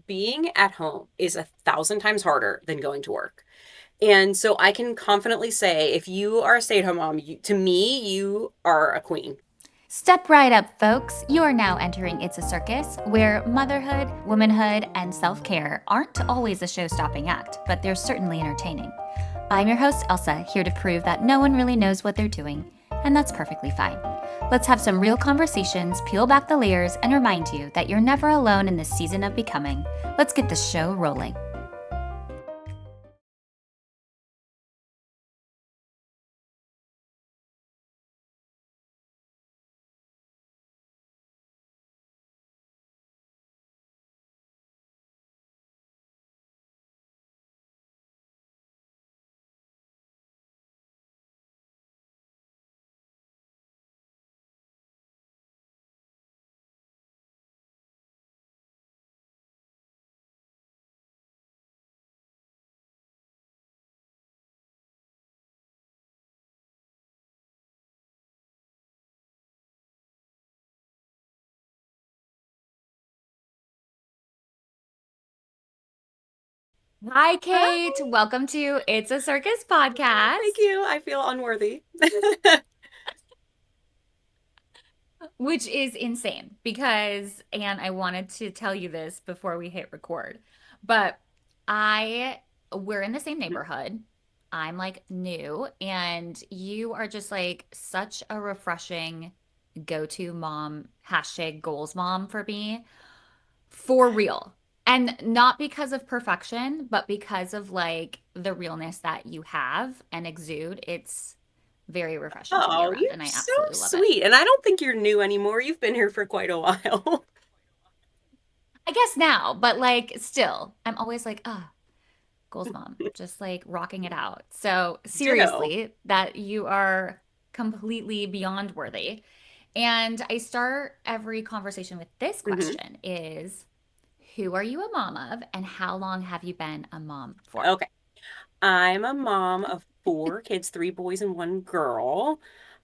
being at home is 1,000 times harder than going to work. And so I can confidently say, if you are a stay-at-home mom, to me, you are a queen. Step right up, folks. You are now entering It's a Circus, where motherhood, womanhood, and self care aren't always a show stopping act, but they're certainly entertaining. I'm your host, Elsa, here to prove that no one really knows what they're doing, and that's perfectly fine. Let's have some real conversations, peel back the layers, and remind you that you're never alone in this season of becoming. Let's get the show rolling. Hi, Kate. Hi. Welcome to It's a Circus Thank podcast. you. I feel unworthy. Which is insane because, and I wanted to tell you this before we hit record, but we're in the same neighborhood. I'm like new, and you are just like such a refreshing go-to mom, hashtag goals mom for me, for real. And not because of perfection, but because of like the realness that you have and exude. It's very refreshing to be Oh, around, you're and I so absolutely love it. sweet. And I don't think you're new anymore. You've been here for quite a while. I guess now, but like still, I'm always like, ah, goals mom, just like rocking it out. So Ditto. seriously, that you are completely beyond worthy. And I start every conversation with this Hmm. question is who are you a mom of and how long have you been a mom for? Okay. I'm a mom of four kids, three boys and one girl.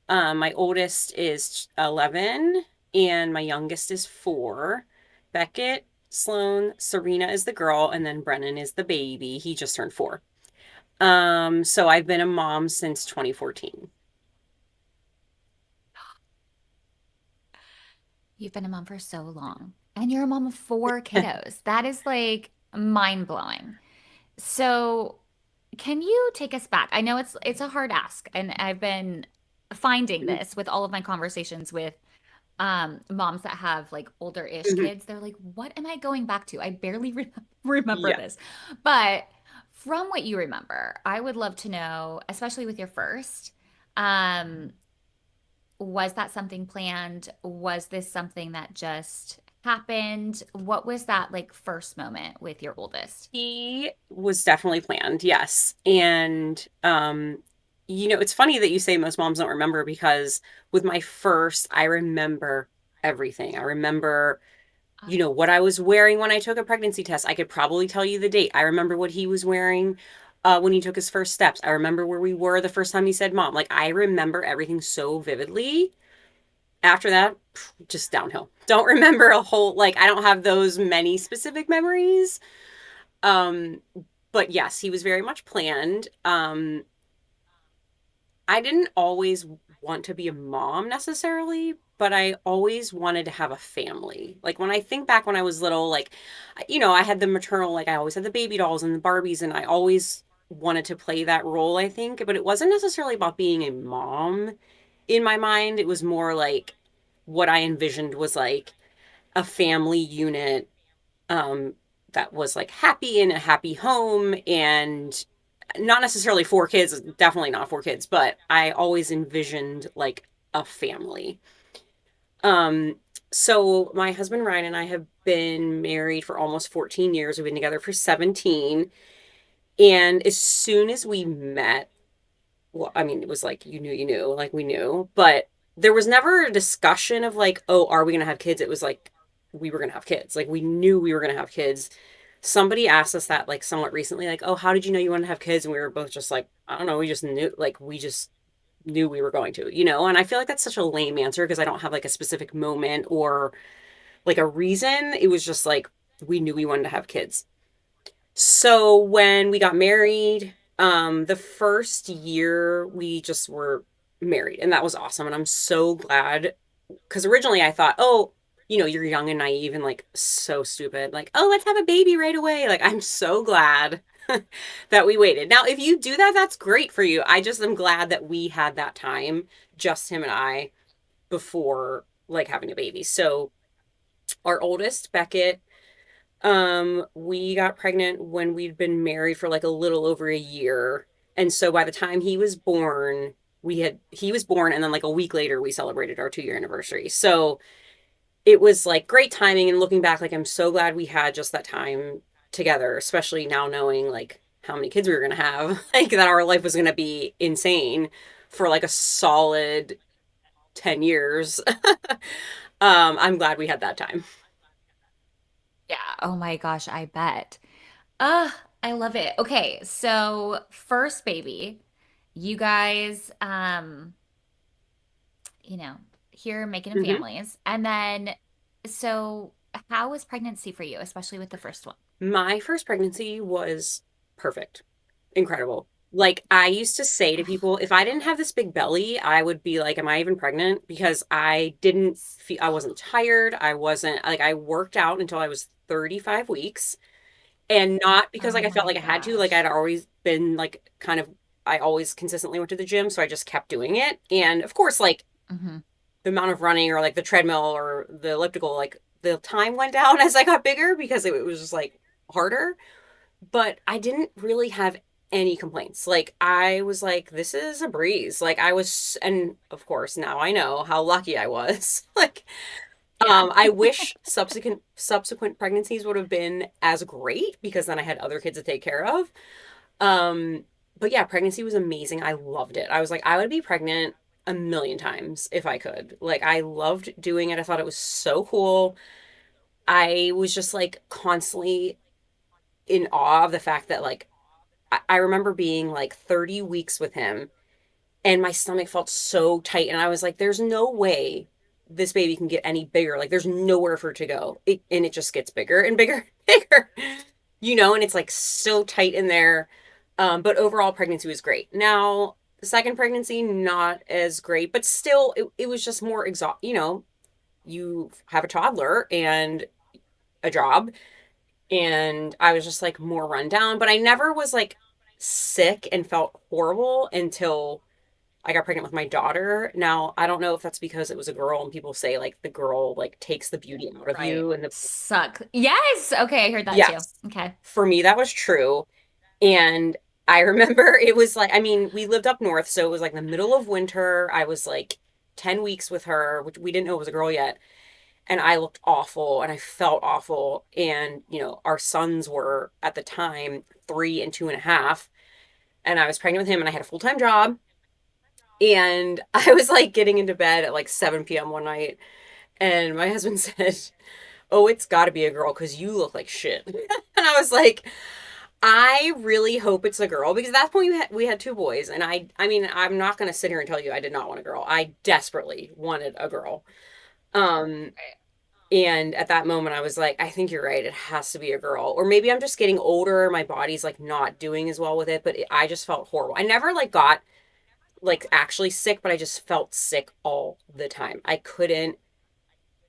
My oldest is 11 and my youngest is 4. Beckett, Sloan, Serena is the girl, and then Brennan is the baby. He just turned 4. So I've been a mom since 2014. You've been a mom for so long. And you're a mom of four kiddos. That is like mind blowing. So, can you take us back? I know it's a hard ask, and I've been finding this with all of my conversations with moms that have like older-ish Mhm. kids. They're like, "What am I going back to? I barely remember Yeah. this." But from what you remember, I would love to know, especially with your first, um, was that something planned? Was this something that just happened? What was that like first moment with your oldest? He was definitely planned, yes. And it's funny that you say most moms don't remember because with my first, I remember everything. I remember, what I was wearing when I took a pregnancy test. I could probably tell you the date. I remember what he was wearing when he took his first steps. I remember where we were the first time he said mom. Like I remember everything so vividly. After that, just downhill. Don't remember a whole like I don't have those many specific memories. Um, but yes, he was very much planned. I didn't always want to be a mom necessarily, but I always wanted to have a family. Like when I think back when I was little, like, I had the maternal, like I always had the baby dolls and the Barbies, and I always wanted to play that role, I think, but it wasn't necessarily about being a mom in my mind. It was more like what I envisioned was like a family unit um, that was like happy in a happy home and not necessarily 4 kids, definitely not 4 kids, but I always envisioned like a family. Um, so my husband Ryan and I have been married for almost 14 years. We've been together for 17. And as soon as we met, well, I mean, it was like you knew, like we knew, but there was never a discussion of like, oh, are we gonna have kids? It was like we were gonna have kids. Like we knew we were gonna have kids. Somebody asked us that like somewhat recently, like, oh, how did you know you wanted to have kids? And we were both just like, I don't know, we just knew, like we just knew we were going to. And I feel like that's such a lame answer because I don't have like a specific moment or like a reason. It was just like we knew we wanted to have kids. So when we got married, the first year we just were married, and that was awesome. And I'm so glad because originally I thought, oh, you're young and naive and like so stupid. Like, oh, let's have a baby right away. Like, I'm so glad that we waited. Now, if you do that, that's great for you. I just am glad that we had that time, just him and I, before like having a baby. So our oldest, Beckett, we got pregnant when we'd been married for like a little over a year. And so by the time he was born, he was born and then like a week later we celebrated our 2 year anniversary. So it was like great timing, and looking back, like I'm so glad we had just that time together, especially now knowing like how many kids we were gonna have, like that our life was gonna be insane for like a solid 10 years. I'm glad we had that time. Yeah. Oh my gosh, I bet. Ah, I love it. Okay, so first baby, you guys, here making Hmm. families. And then, so how was pregnancy for you, especially with the first one? My first pregnancy was perfect, incredible. Like I used to say to people, if I didn't have this big belly, I would be like, am I even pregnant? Because I didn't feel, I wasn't tired. I wasn't like, I worked out until I was 35 weeks, and not because like Oh I felt my like I had to, like I'd gosh. always been like kind of, I always consistently went to the gym. So I just kept doing it. And of course, like Hmm. the amount of running or like the treadmill or the elliptical, like the time went down as I got bigger because it was just like harder, but I didn't really have any complaints. Like I was like, this is a breeze. Like I was, and of course now I know how lucky I was. Like, Yeah. I wish subsequent pregnancies would have been as great because then I had other kids to take care of. Um, but yeah, pregnancy was amazing. I loved it. I was like, I would be pregnant a million times if I could. Like I loved doing it. I thought it was so cool. I was just like constantly in awe of the fact that like I remember being like 30 weeks with him and my stomach felt so tight. And I was like, there's no way this baby can get any bigger. Like, there's nowhere for it to go. And it just gets bigger and bigger and bigger, and it's like so tight in there. But overall, pregnancy was great. Now, the second pregnancy, not as great, but still, it was just more you have a toddler and a job, and I was just like more run down, but I never was like sick and felt horrible until I got pregnant with my daughter. Now, I don't know if that's because it was a girl and people say like the girl like takes the beauty out of Right. you and the Suck. Yes. Okay, I heard that too. yes. Okay. For me that was true. And I remember it was like, I mean, we lived up north, so it was like the middle of winter. I was like 10 weeks with her, which we didn't know it was a girl yet. And I looked awful and I felt awful. And, our sons were at the time 3 and 2.5. And I was pregnant with him and I had a full-time job. And I was like getting into bed at like 7 p.m. one night. And my husband said, oh, it's got to be a girl because you look like shit. And I was like, I really hope it's a girl because at that point we had two boys. And I mean, I'm not going to sit here and tell you I did not want a girl. I desperately wanted a girl. Um, Right. And at that moment, I was like, I think you're right. It has to be a girl. Or maybe I'm just getting older. My body's like not doing as well with it, but I just felt horrible. I never like got like actually sick, but I just felt sick all the time. I couldn't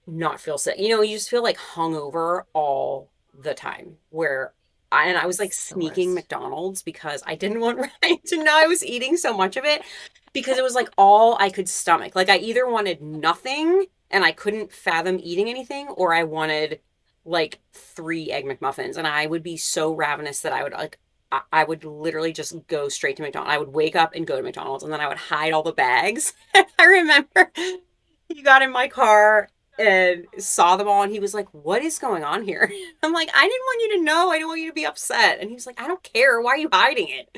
not feel sick. You just feel like hungover all the time. And I was like It's the sneaking worst. McDonald's because I didn't want Ryan to know I was eating so much of it because it was like all I could stomach. Like I either wanted nothing and I couldn't fathom eating anything, or I wanted like 3 Egg McMuffins, and I would be so ravenous that I would like. I would literally just go straight to McDonald's. I would wake up and go to McDonald's, and then I would hide all the bags. I remember he got in my car and saw them all, and he was like, what is going on here? I'm like, I didn't want you to know. I didn't want you to be upset. And he was like, I don't care. Why are you hiding it?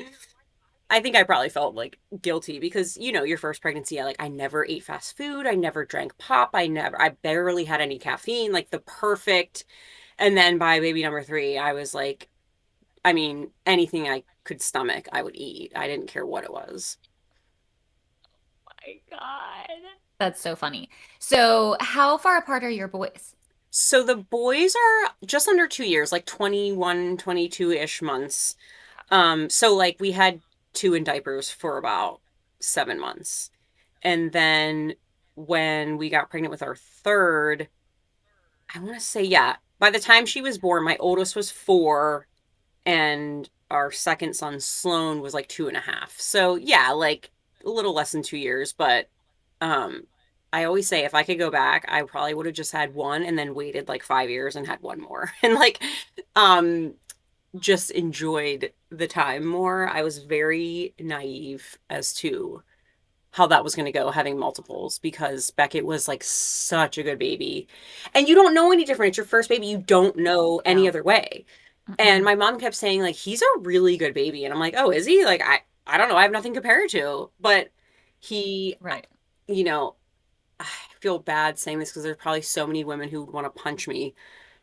I think I probably felt like guilty because your first pregnancy, I never ate fast food. I never drank pop. I barely had any caffeine, like the perfect. And then by baby number 3, I was like, I mean, anything I could stomach, I would eat. I didn't care what it was. My God. That's so funny. So, how far apart are your boys? So the boys are just under 2 years, like 21, 22-ish months. So like we had two in diapers for about 7 months. And then when we got pregnant with our third, I want to say, yeah, by the time she was born, my oldest was 4 and our second son, Sloan, was like 2.5. So yeah, like a little less than 2 years. But um, I always say if I could go back, I probably would have just had one and then waited like 5 years and had one more. And like, um, just enjoyed the time more. I was very naive as to how that was going to go having multiples because Beckett was like such a good baby. And you don't know any different. It's your first baby. You don't know any Yeah. other way. And Mm-mm. my mom kept saying like he's a really good baby and I'm like, "Oh, is he?" Like I don't know. I have nothing to compare it to. But he Right. you know, I feel bad saying this because there's probably so many women who want to punch me,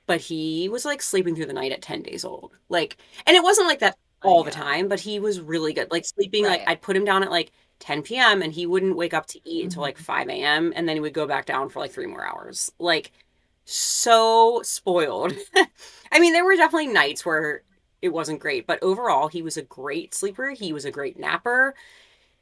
but he was like sleeping through the night at 10 days old. Like, and it wasn't like that My all the God. time, but he was really good. Like sleeping, like Right. I'd put him down at like 10 p.m. and he wouldn't wake up to eat until like Hmm. 5 a.m. and then he would go back down for like 3 more hours. Like, so spoiled. I mean, there were definitely nights where it wasn't great, but overall, he was a great sleeper. He was a great napper.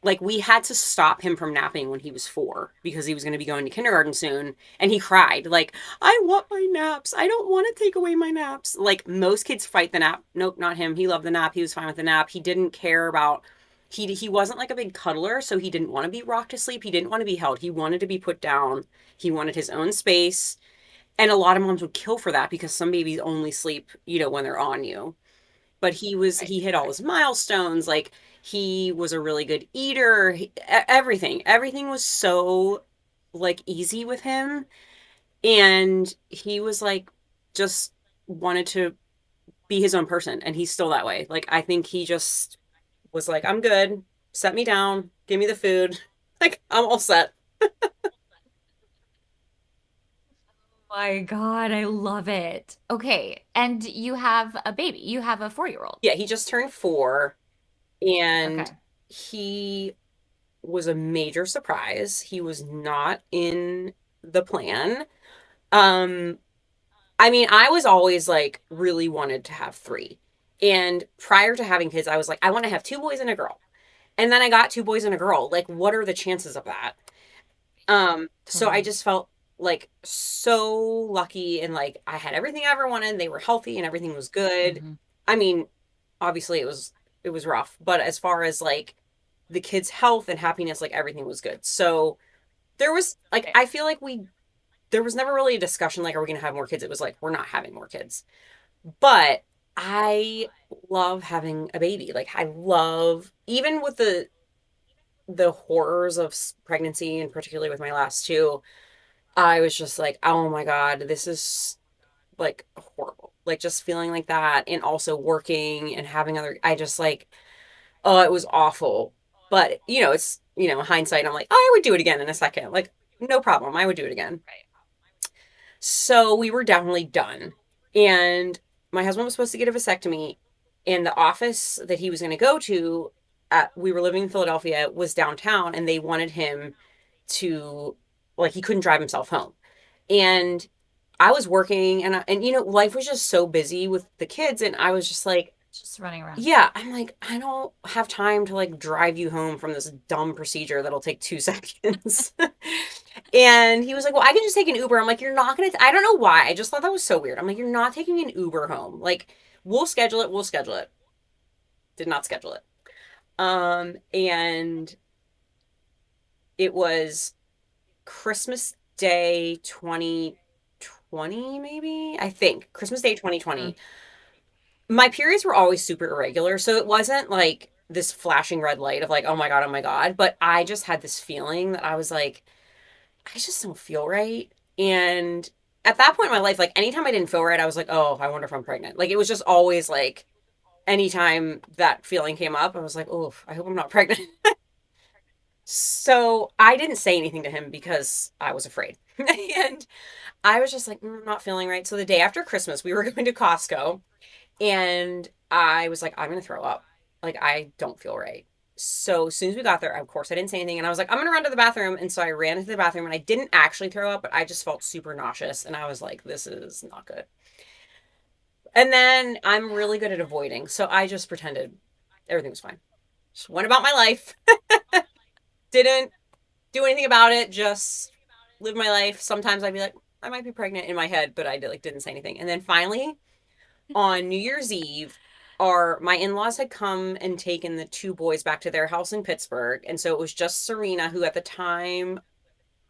Like we had to stop him from napping when he was 4 because he was going to be going to kindergarten soon, and he cried like, I want my naps, I don't want to take away my naps. Like most kids fight the nap. Nope, not him. He loved the nap. He was fine with the nap. He didn't care about, he wasn't like a big cuddler, so he didn't want to be rocked to sleep. He didn't want to be held. He wanted to be put down. He wanted his own space. And a lot of moms would kill for that because some babies only sleep, when they're on you. But Right. he hit all Right. his milestones. Like he was a really good eater. Everything was so like easy with him, and he was like just wanted to be his own person, and he's still that way. Like I think he just was like, I'm good, set me down, give me the food, like I'm all set. My God, I love it. Okay. And you have a baby. You have a 4-year-old. Yeah, he just turned 4, and Okay. he was a major surprise. He was not in the plan. Um, I mean, I was always like really wanted to have three. And prior to having kids, I was like, I want to have two boys and a girl. And then I got two boys and a girl. Like, what are the chances of that? So I Totally. just felt like so lucky and like I had everything I ever wanted. They were healthy and everything was good. Hmm. I mean, obviously it was rough, but as far as like the kids' health and happiness, like everything was good. So there was like Right. I feel like we there was never really a discussion like, are we gonna have more kids? It was like, we're not having more kids. But I love having a baby. Like I love, even with the horrors of pregnancy and particularly with my last two, I was just like, oh my God, this is like horrible. Like just feeling like that and also working and having other, I just like, oh, it was awful. But it's, hindsight, I'm like, oh, I would do it again in a second. Like, no problem. I would do it again. Right. So we were definitely done. And my husband was supposed to get a vasectomy, and the office that he was going to go to, we were living in Philadelphia, was downtown, and they wanted him to, like, he couldn't drive himself home. And I was working, and life was just so busy with the kids, and I was just like, Just running around. yeah, I'm like, I don't have time to like drive you home from this dumb procedure that'll take 2 seconds. And he was like, well, I can just take an Uber. I'm like, you're not gonna, I don't know why. I just thought that was so weird. I'm like, you're not taking an Uber home. Like, we'll schedule it. We'll schedule it. Did not schedule it. And it was Christmas Day 2020, maybe? I think. Christmas Day Mm. 2020. My periods were always super irregular, so it wasn't like this flashing red light of like, oh my God. But I just had this feeling that I was like, I just don't feel right. And at that point in my life, like anytime I didn't feel right, I was like, oh, I wonder if I'm pregnant. Like it was just always like anytime that feeling came up, I was like, oh, I hope I'm not pregnant. So I didn't say anything to him because I was afraid. And I was just like, not feeling right. So the day after Christmas, we were going to Costco, and I was like, I'm going to throw up. Like, I don't feel right. So as soon as we got there, of course, I didn't say anything. And I was like, I'm going to run to the bathroom. And so I ran into the bathroom and I didn't actually throw up, but I just felt super nauseous. And I was like, this is not good. And then I'm really good at avoiding. So I just pretended everything was fine. Just went about my life, didn't do anything about it, just live my life. Sometimes I'd be like, I might be pregnant in my head, but I didn't say anything. And then finally, on New Year's Eve, our my in-laws had come and taken the two boys back to their house in Pittsburgh, and so it was just Serena, who at the time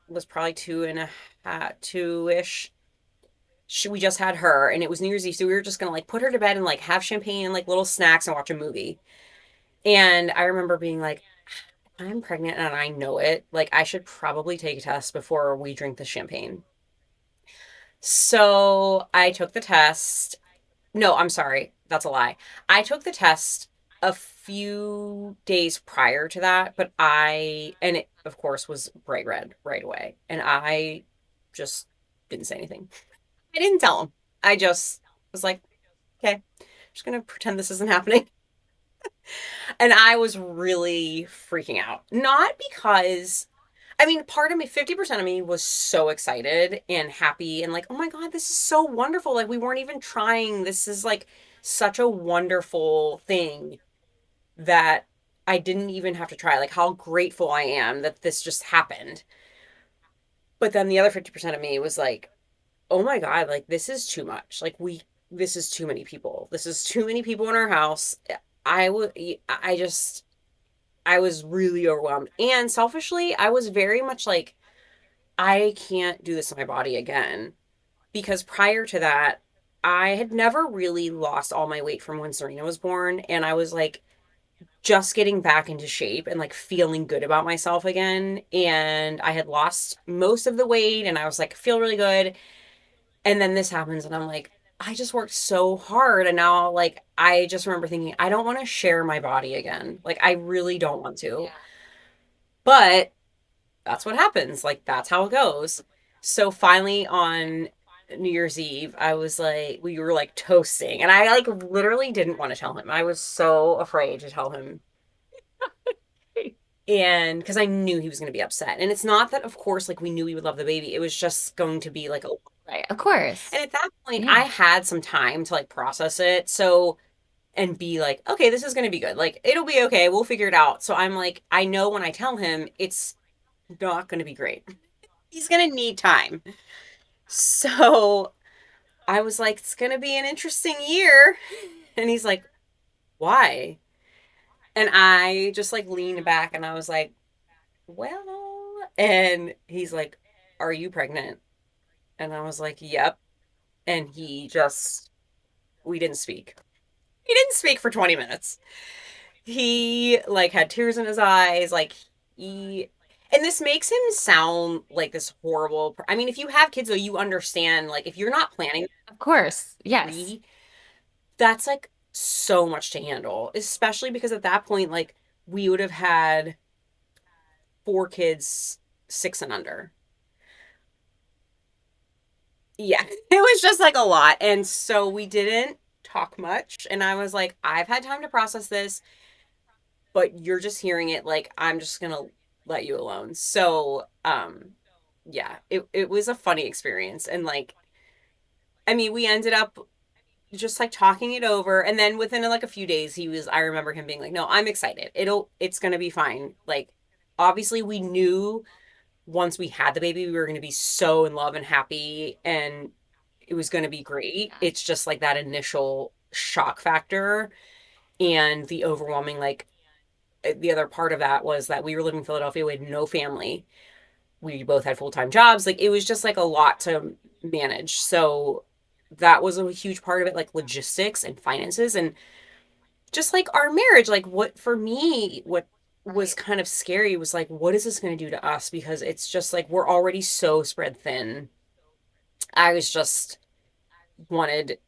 was probably two and a half, two-ish. We just had her, and it was New Year's Eve, so we were just gonna like put her to bed and like have champagne and like little snacks and watch a movie. And I remember being like, I'm pregnant and I know it. Like I should probably take a test before we drink the champagne. So I took the test. No, I'm sorry. That's a lie. I took the test a few days prior to that, but and it, of course, was bright red right away. And I just didn't say anything. I didn't tell him. I just was like, okay, I'm just going to pretend this isn't happening. And I was really freaking out. Not because, I mean, part of me, 50% of me was so excited and happy and like, oh my God, this is so wonderful. Like, we weren't even trying. This is like such a wonderful thing that I didn't even have to try. Like, how grateful I am that this just happened. But then the other 50% of me was like, oh my God, like, this is too much. This is too many people. This is too many people in our house. I would, I just, I was really overwhelmed. And selfishly, I was very much like, I can't do this to my body again. Because prior to that, I had never really lost all my weight from when Serena was born. And I was like just getting back into shape and like feeling good about myself again. And I had lost most of the weight and I was like, feel really good. And then this happens and I'm like, I just worked so hard. And now, like, I just remember thinking, I don't want to share my body again. Like, I really don't want to. Yeah. But that's what happens. Like that's how it goes. So finally on New Year's Eve, I was like, we were like toasting, and I like literally didn't want to tell him. I was so afraid to tell him, and because I knew he was going to be upset. And it's not that, of course, like we knew we would love the baby. It was just going to be like a. Right. Of course. And at that point, I Yeah. had some time to like process it. So and be like, okay, this is going to be good. Like it'll be okay. We'll figure it out. So I'm like, I know when I tell him, it's not going to be great. He's going to need time. So I was like, it's going to be an interesting year. And he's like, why? And I just like leaned back and I was like, well, and he's like, are you pregnant? And I was like, yep. And we didn't speak. He didn't speak for 20 minutes. He like had tears in his eyes. He, and this makes him sound like this horrible. I mean, if you have kids though, you understand, like, if you're not planning Of course. Yes. pre, that's like so much to handle, especially because at that point, like, we would have had four kids, six and under. Yeah, it was just like a lot. And so we didn't talk much. And I was like, I've had time to process this, but you're just hearing it. Like, I'm just going to let you alone. So, yeah, it was a funny experience. And like, I mean, we ended up just like talking it over, and then within like a few days I remember him being like, no, I'm excited, it's gonna be fine. Like obviously we knew once we had the baby we were gonna be so in love and happy and it was gonna be great. Yeah. It's just like that initial shock factor and the overwhelming, like, the other part of that was that we were living in Philadelphia, we had no family, we both had full-time jobs, like it was just like a lot to manage. So that was a huge part of it, like logistics and finances and just like our marriage. Like what for me, what was Right. kind of scary was like, what is this going to do to us? Because it's just like we're already so spread thin. I was just wanted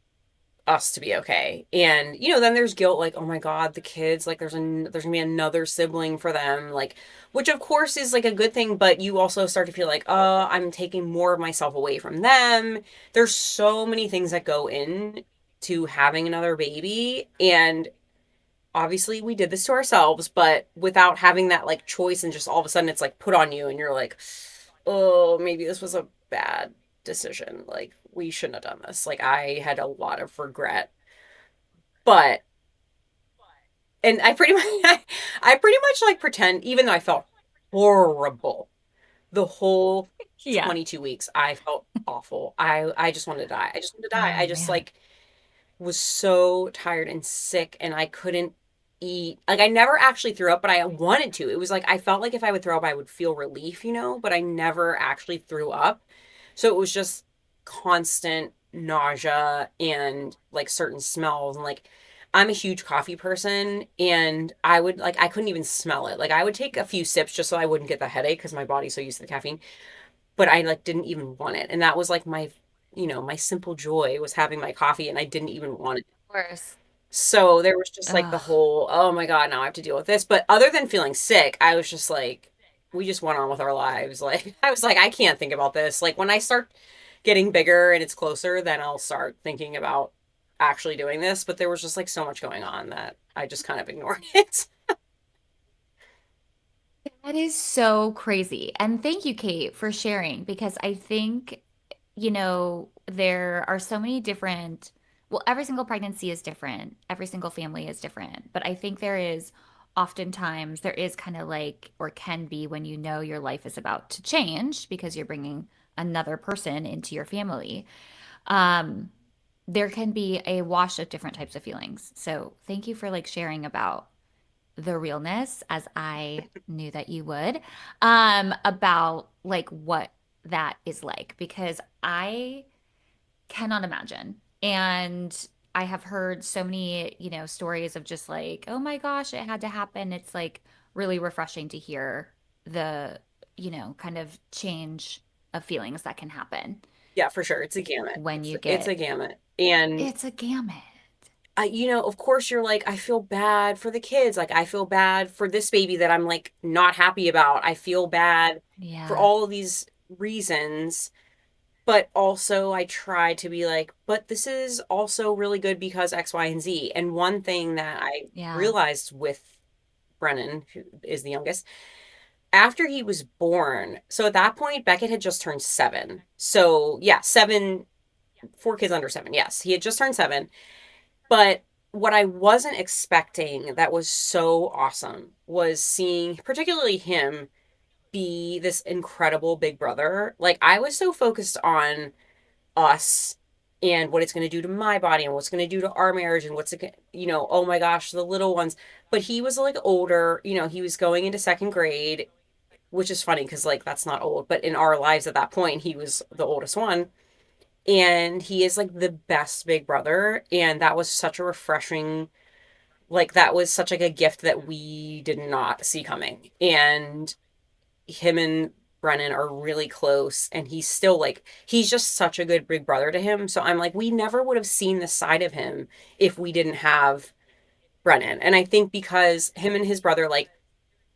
us to be okay. And then there's guilt, like, oh my God, the kids, like there's gonna be another sibling for them, like, which of course is like a good thing, but you also start to feel like, oh, I'm taking more of myself away from them. There's so many things that go in to having another baby. And obviously we did this to ourselves, but without having that like choice and just all of a sudden it's like put on you and you're like, oh, maybe this was a bad decision. Like we shouldn't have done this. Like I had a lot of regret. But and I pretty much I pretty much like pretend even though I felt horrible the whole Yeah. 22 weeks. I felt awful. I just wanted to die. I just wanted to die. Oh I just man. like was so tired and sick and I couldn't eat. Like I never actually threw up, but I wanted to. It was like I felt like if I would throw up, I would feel relief, but I never actually threw up. So it was just constant nausea and like certain smells and like I'm a huge coffee person and I would like I couldn't even smell it. Like I would take a few sips just so I wouldn't get the headache because my body's so used to the caffeine, but I like didn't even want it. And that was like my simple joy was having my coffee and I didn't even want it. Of course. So there was just like the Ugh. whole, oh my God, now I have to deal with this. But other than feeling sick, I was just like, we just went on with our lives. Like, I was like, I can't think about this. Like, when I start getting bigger and it's closer, then I'll start thinking about actually doing this. But there was just like so much going on that I just kind of ignored it. That is so crazy. And thank you, Kate, for sharing because I think, there are so many different, well, every single pregnancy is different, every single family is different. But I think oftentimes, there is kind of like, or can be when your life is about to change because you're bringing another person into your family. Um, there can be a wash of different types of feelings. So thank you for like sharing about the realness as I knew that you would, about like what that is like because I cannot imagine. And I have heard so many, stories of just like, oh my gosh, it had to happen. It's like really refreshing to hear the, kind of change of feelings that can happen Yeah, for sure. It's a gamut. when It's you it's a get gamut. And it's a gamut. of course you're like, I feel bad for the kids. Like, I feel bad for this baby that I'm like not happy about. I feel bad for Yeah. all of these reasons. But also, I try to be like, but this is also really good because X, Y, and Z. And one thing that I Yeah. realized with Brennan, who is the youngest, after he was born, so at that point, Beckett had just turned 7. So, yeah, 7, 4 kids under 7. Yes, he had just turned 7. But what I wasn't expecting that was so awesome was seeing, particularly him, be this incredible big brother. Like, I was so focused on us and what it's going to do to my body and what's going to do to our marriage and what's it, oh my gosh, the little ones. But he was like older, he was going into second grade, which is funny because like that's not old, but in our lives at that point, he was the oldest one and he is like the best big brother and that was such a refreshing like that was such like a gift that we did not see coming and him and Brennan are really close and he's still like he's just such a good big brother to him so I'm like we never would have seen this side of him if we didn't have Brennan and I think because him and his brother like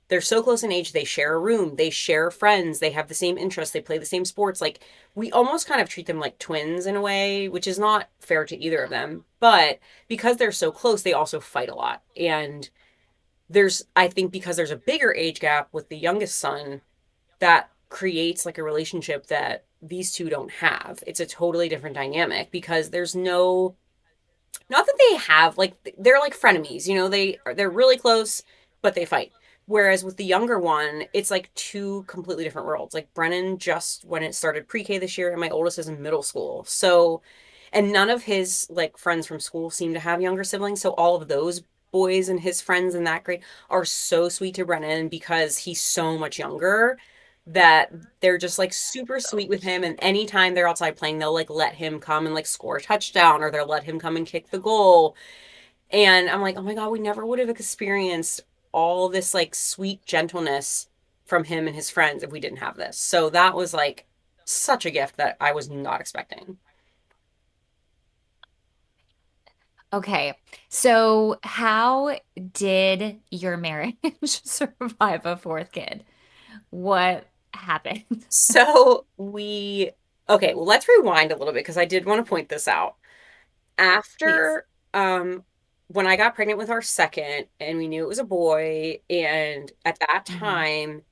they're so close in age, they share a room, they share friends, they have the same interests, they play the same sports. Like we almost kind of treat them like twins in a way, which is not fair to either of them. But because they're so close, they also fight a lot. And I think because there's a bigger age gap with the youngest son, that creates like a relationship that these two don't have. It's a totally different dynamic because there's no not that they have like they're like frenemies, they're really close, but they fight. Whereas with the younger one, it's like two completely different worlds. Like Brennan just when it started pre-K this year, and my oldest is in middle school. So, and none of his like friends from school seem to have younger siblings. So all of those boys and his friends in that grade are so sweet to Brennan because he's so much younger that they're just like super sweet with him and anytime they're outside playing they'll like let him come and like score a touchdown or they'll let him come and kick the goal and I'm like oh my god we never would have experienced all this like sweet gentleness from him and his friends if we didn't have this so that was like such a gift that I was not expecting. Okay. So, how did your marriage survive a fourth kid? What happened? So we okay let's rewind a little bit because I did want to point this out Please. after um when I got pregnant with our second and we knew it was a boy, and at that Hmm. time,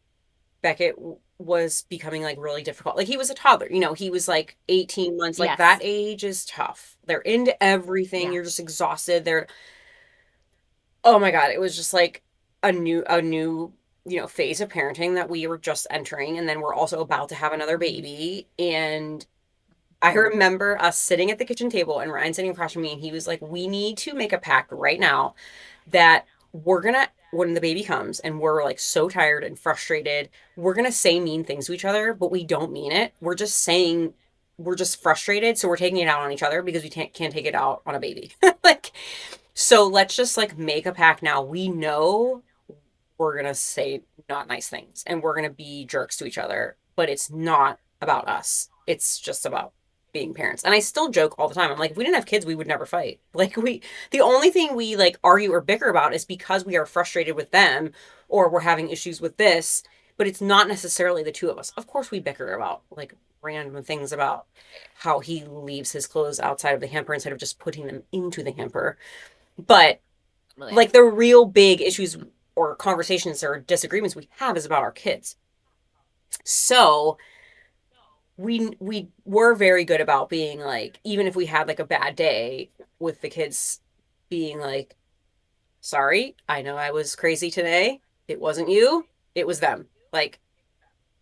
Beckett was becoming like really difficult. Like he was a toddler, he was like 18 months. Like that Yes. age is tough. They're into everything. Yeah. You're just exhausted. Oh my God, it was just like a new phase of parenting that we were just entering. And then we're also about to have another Hmm. baby. And I remember us sitting at the kitchen table and Ryan sitting across from me, and he was like, "We need to make a pact right now that we're gonna, when the baby comes and we're like so tired and frustrated, we're gonna say mean things to each other, but we don't mean it. We're just saying we're just frustrated, so we're taking it out on each other because we can't take it out on a baby." Like, so let's just like make a pact now. We know we're gonna say not nice things and we're gonna be jerks to each other, but it's not about us. It's just about being parents. And I still joke all the time. I'm like, if we didn't have kids, we would never fight. Like the only thing we like argue or bicker about is because we are frustrated with them or we're having issues with this, but it's not necessarily the two of us. Of course we bicker about like random things about how he leaves his clothes outside of the hamper instead of just putting them into the hamper. But Really. like the real big issues or conversations or disagreements we have is about our kids. So we were very good about being like, even if we had like a bad day with the kids, being like, sorry, I know I was crazy today. It wasn't you, it was them. Like,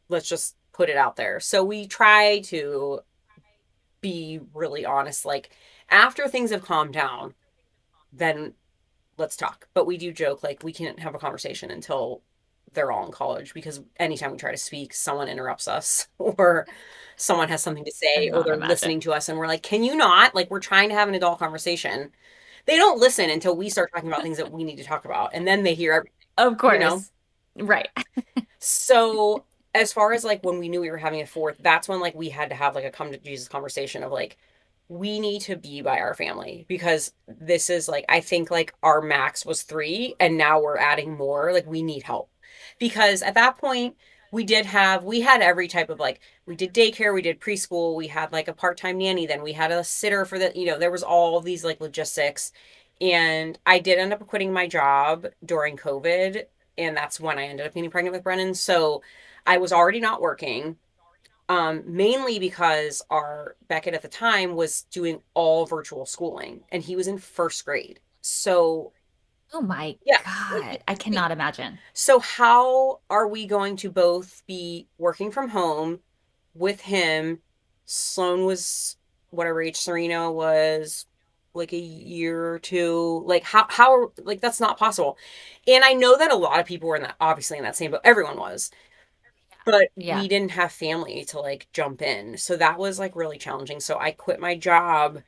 let's just put it out there. So we try to be really honest. Like, after things have calmed down, then let's talk. But we do joke like we can't have a conversation until they're all in college because anytime we try to speak, someone interrupts us or someone has something to say or Cannot they're imagine. listening to us and we're like, can you not? Like we're trying to have an adult conversation. They don't listen until we start talking about things that we need to talk about and then they hear Of everything. course. Right. So as far as like when we knew we were having a fourth, that's when like we had to have like a come to Jesus conversation of like we need to be by our family because this is like I think like our max was 3 and now we're adding more. Like we need help. Because at that point we had every type of like we did daycare, we did preschool, we had like a part-time nanny, then we had a sitter for there was all these like logistics. And I did end up quitting my job during COVID, and that's when I ended up getting pregnant with Brennan. So I was already not working, mainly because our Beckett at the time was doing all virtual schooling, and he was in first grade. So Oh my yeah, like God. it's I insane. cannot imagine. So how are we going to both be working from home with him? Sloan was whatever age Serena was, like a year or two. Like how like that's not possible. And I know that a lot of people were in that obviously in that same boat. Everyone was. But Yeah. we didn't have family to like jump in. So that was like really challenging. So I quit my job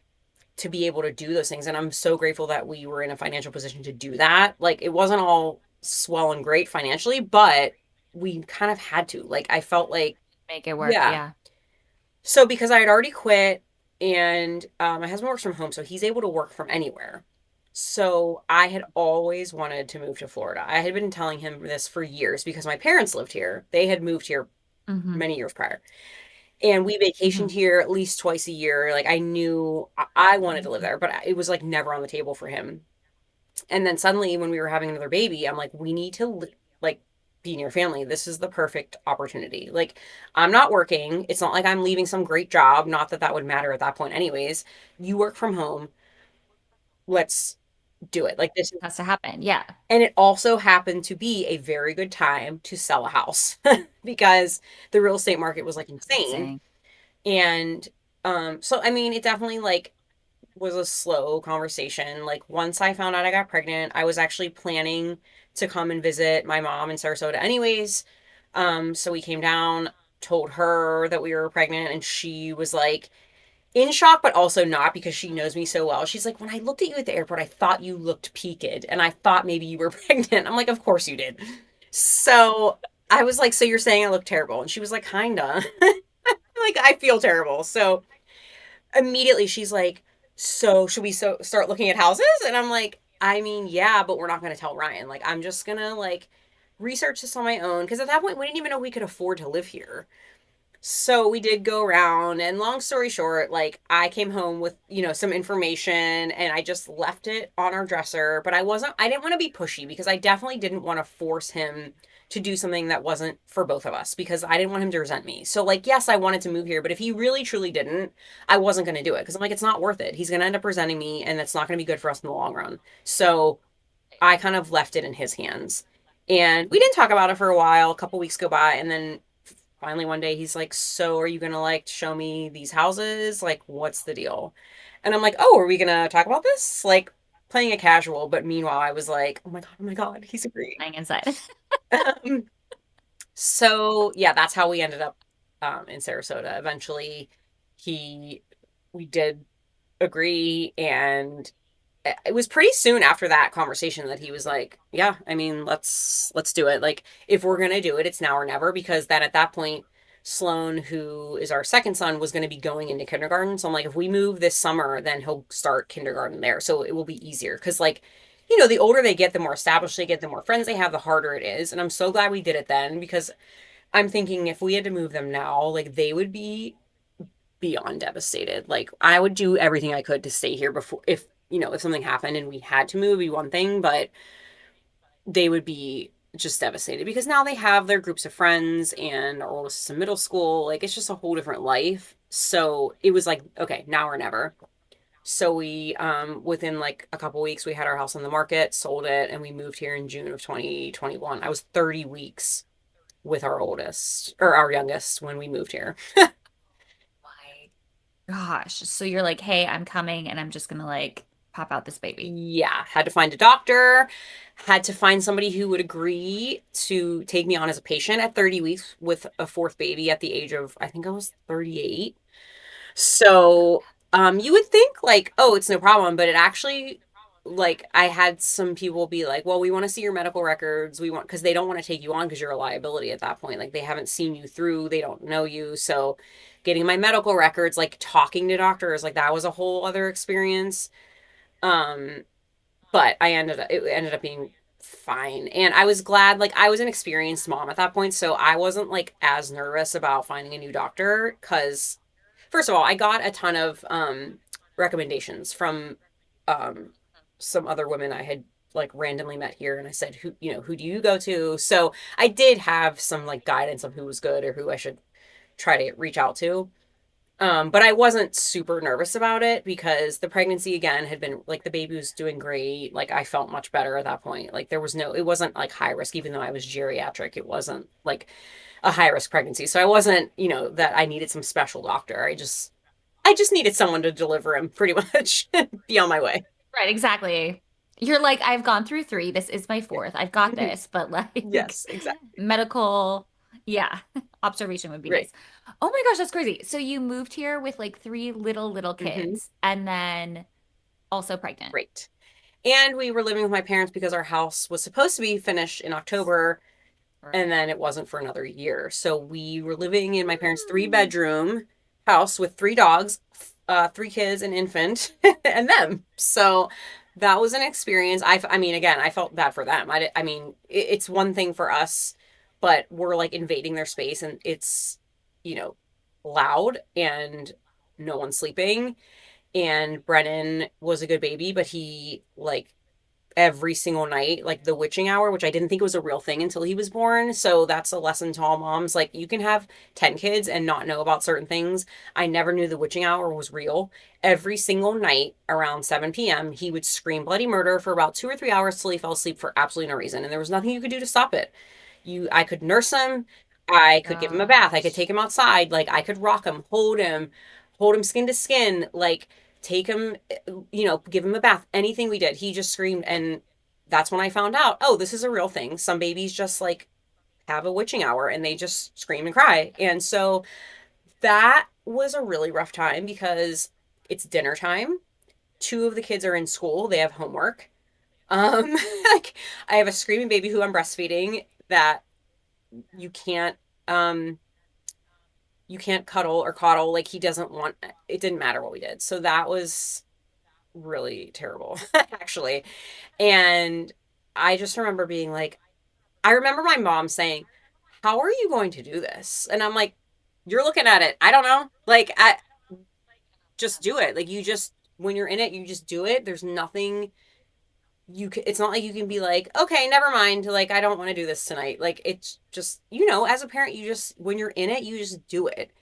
to be able to do those things. And I'm so grateful that we were in a financial position to do that. Like it wasn't all swell and great financially, but we kind of had to. Like I felt like, Make it work. yeah. Yeah. So because I had already quit and my husband works from home, so he's able to work from anywhere. So I had always wanted to move to Florida. I had been telling him this for years because my parents lived here. They had moved here Hmm. many years prior. And we vacationed Hmm. here at least twice a year. Like I knew I wanted to live there, but it was like never on the table for him. And then suddenly when we were having another baby, I'm like, we need to like be near family. This is the perfect opportunity. Like I'm not working. It's not like I'm leaving some great job. Not that that would matter at that point anyways. You work from home. Let's do it. Like this. Has to happen. Yeah. And it also happened to be a very good time to sell a house because the real estate market was like insane. Amazing. And so I mean, it definitely like was a slow conversation. Like once I found out I got pregnant, I was actually planning to come and visit my mom in Sarasota anyways. So we came down, told her that we were pregnant, and she was like in shock, but also not because she knows me so well. She's like, when I looked at you at the airport, I thought you looked peaked and I thought maybe you were pregnant. I'm like, of course you did. So I was like, so you're saying I look terrible? And she was like, kinda. Like I feel terrible. So immediately she's like, so should we start looking at houses? And I'm like, I mean, yeah, but we're not going to tell Ryan. Like, I'm just going to like research this on my own. Cause at that point, we didn't even know we could afford to live here. So we did go around, and long story short, like I came home with, some information and I just left it on our dresser, but I didn't want to be pushy because I definitely didn't want to force him to do something that wasn't for both of us because I didn't want him to resent me. So like yes, I wanted to move here, but if he really truly didn't, I wasn't going to do it because I'm like it's not worth it. He's going to end up resenting me and that's not going to be good for us in the long run. So I kind of left it in his hands. And we didn't talk about it for a while. A couple weeks go by, and then finally one day he's like, "So are you gonna like show me these houses? Like, what's the deal?" And I'm like, "Oh, are we gonna talk about this?" Like playing it casual, but meanwhile I was like, oh my God, he's agreeing. Lying inside. Um, so yeah, that's how we ended up in Sarasota. Eventually, he we did agree, and it was pretty soon after that conversation that he was like, "Yeah, I mean, let's do it. Like, if we're gonna do it, it's now or never." Because then at that point, Sloan, who is our second son, was going to be going into kindergarten. So I'm like, if we move this summer, then he'll start kindergarten there, so it will be easier. Because like, the older they get, the more established they get, the more friends they have, the harder it is. And I'm so glad we did it then because I'm thinking if we had to move them now, like they would be beyond devastated. Like I would do everything I could to stay here before if something happened and we had to move, it'd be one thing, but they would be just devastated because now they have their groups of friends and our oldest is in middle school. Like it's just a whole different life. So it was like, okay, now or never. So we within like a couple weeks we had our house on the market, sold it, and we moved here in June of 2021. I was 30 weeks with our oldest or our youngest when we moved here. My gosh. So you're like, hey, I'm coming and I'm just gonna like pop out this baby. Yeah, had to find a doctor, had to find somebody who would agree to take me on as a patient at 30 weeks with a fourth baby at the age of, I think I was 38. So, you would think like, oh, it's no problem, but it actually, like, I had some people be like, well, we want to see your medical records. We want, because they don't want to take you on because you're a liability at that point. Like, they haven't seen you through, they don't know you. So, getting my medical records, like, talking to doctors, like, that was a whole other experience. Um, but it ended up being fine. And I was glad, like, I was an experienced mom at that point. So I wasn't like as nervous about finding a new doctor because, first of all, I got a ton of recommendations from um, some other women I had like randomly met here. And I said, who do you go to? So I did have some like guidance of who was good or who I should try to reach out to. But I wasn't super nervous about it because the pregnancy again had been like the baby was doing great. Like I felt much better at that point. Like it wasn't like high risk, even though I was geriatric. It wasn't like a high risk pregnancy. So I wasn't, that I needed some special doctor. I just needed someone to deliver him pretty much, be on my way. Right, exactly. You're like, I've gone through three. This is my fourth. I've got this, but like Yes, exactly. medical, yeah, observation would be Right. nice. Oh my gosh, that's crazy. So you moved here with like three little Hmm. kids and then also pregnant. Great. And we were living with my parents because our house was supposed to be finished in October and Right. then it wasn't for another year. So we were living in my parents' three Hmm. bedroom house with three dogs, three kids, an infant, and them. So that was an experience. I mean, again, I felt bad for them. I mean, it's one thing for us, but we're like invading their space, and it's you know loud and no one's sleeping. And Brennan was a good baby, but he like every single night, like the witching hour, which I didn't think was a real thing until he was born. So that's a lesson to all moms. Like you can have 10 kids and not know about certain things. I never knew the witching hour was real. Every single night around 7 p.m., he would scream bloody murder for about 2 or 3 hours till he fell asleep for absolutely no reason. And there was nothing you could do to stop it. I could nurse him. I could give him a bath. I could Gosh. take him outside. Like I could rock him, hold him skin to skin. Like take him, give him a bath. Anything we did, he just screamed. And that's when I found out, oh, this is a real thing. Some babies just like have a witching hour and they just scream and cry. And so that was a really rough time because it's dinner time. Two of the kids are in school, they have homework. Like I have a screaming baby who I'm breastfeeding that you can't um you can't cuddle or coddle. Like he doesn't want it. Didn't matter what we did. So that was really terrible actually. And I just remember being like, I remember my mom saying, how are you going to do this? And I'm like, You're looking at it. I don't know. Like, I just do it. Like, you just, when you're in it, you just do it. There's nothing you can, it's not like you can be like, okay, never mind. Like, I don't want to do this tonight. Like, it's just, as a parent, you just, when you're in it, you just do it.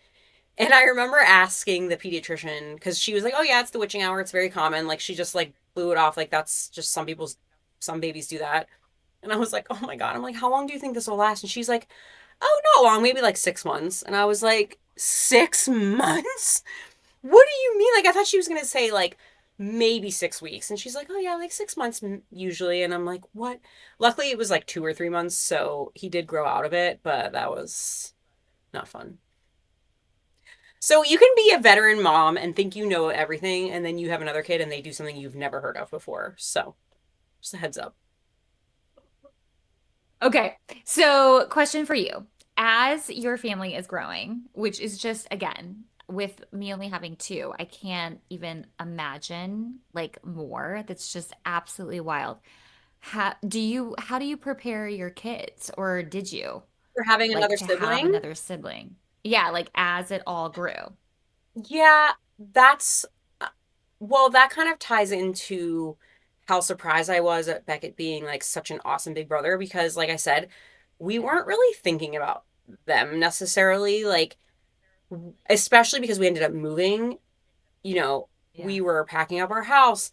And I remember asking the pediatrician because she was like, "Oh yeah, it's the witching hour. It's very common." Like she just like blew it off. Like that's just some babies do that. And I was like, "Oh my God." I'm like, "How long do you think this will last?" And she's like, "Oh, not long. Maybe like 6 months." And I was like, 6 months? What do you mean? Like I thought she was gonna say like maybe 6 weeks. And she's like, "Oh yeah, like 6 months usually." And I'm like, "What?" Luckily, it was like 2 or 3 months, so he did grow out of it, but that was not fun. So you can be a veteran mom and think you know everything, and then you have another kid and they do something you've never heard of before. So just a heads up. Okay. So, question for you. As your family is growing, which is just, again, with me only having two, I can't even imagine like more. That's just absolutely wild. How do you prepare your kids, or did you For having like another to have sibling, another sibling? Yeah, like as it all grew. yeah, that's well, that kind of ties into how surprised I was at Beckett being like such an awesome big brother because, like I said, we weren't really thinking about them necessarily, like, especially because we ended up moving. We Yeah. were packing up our house,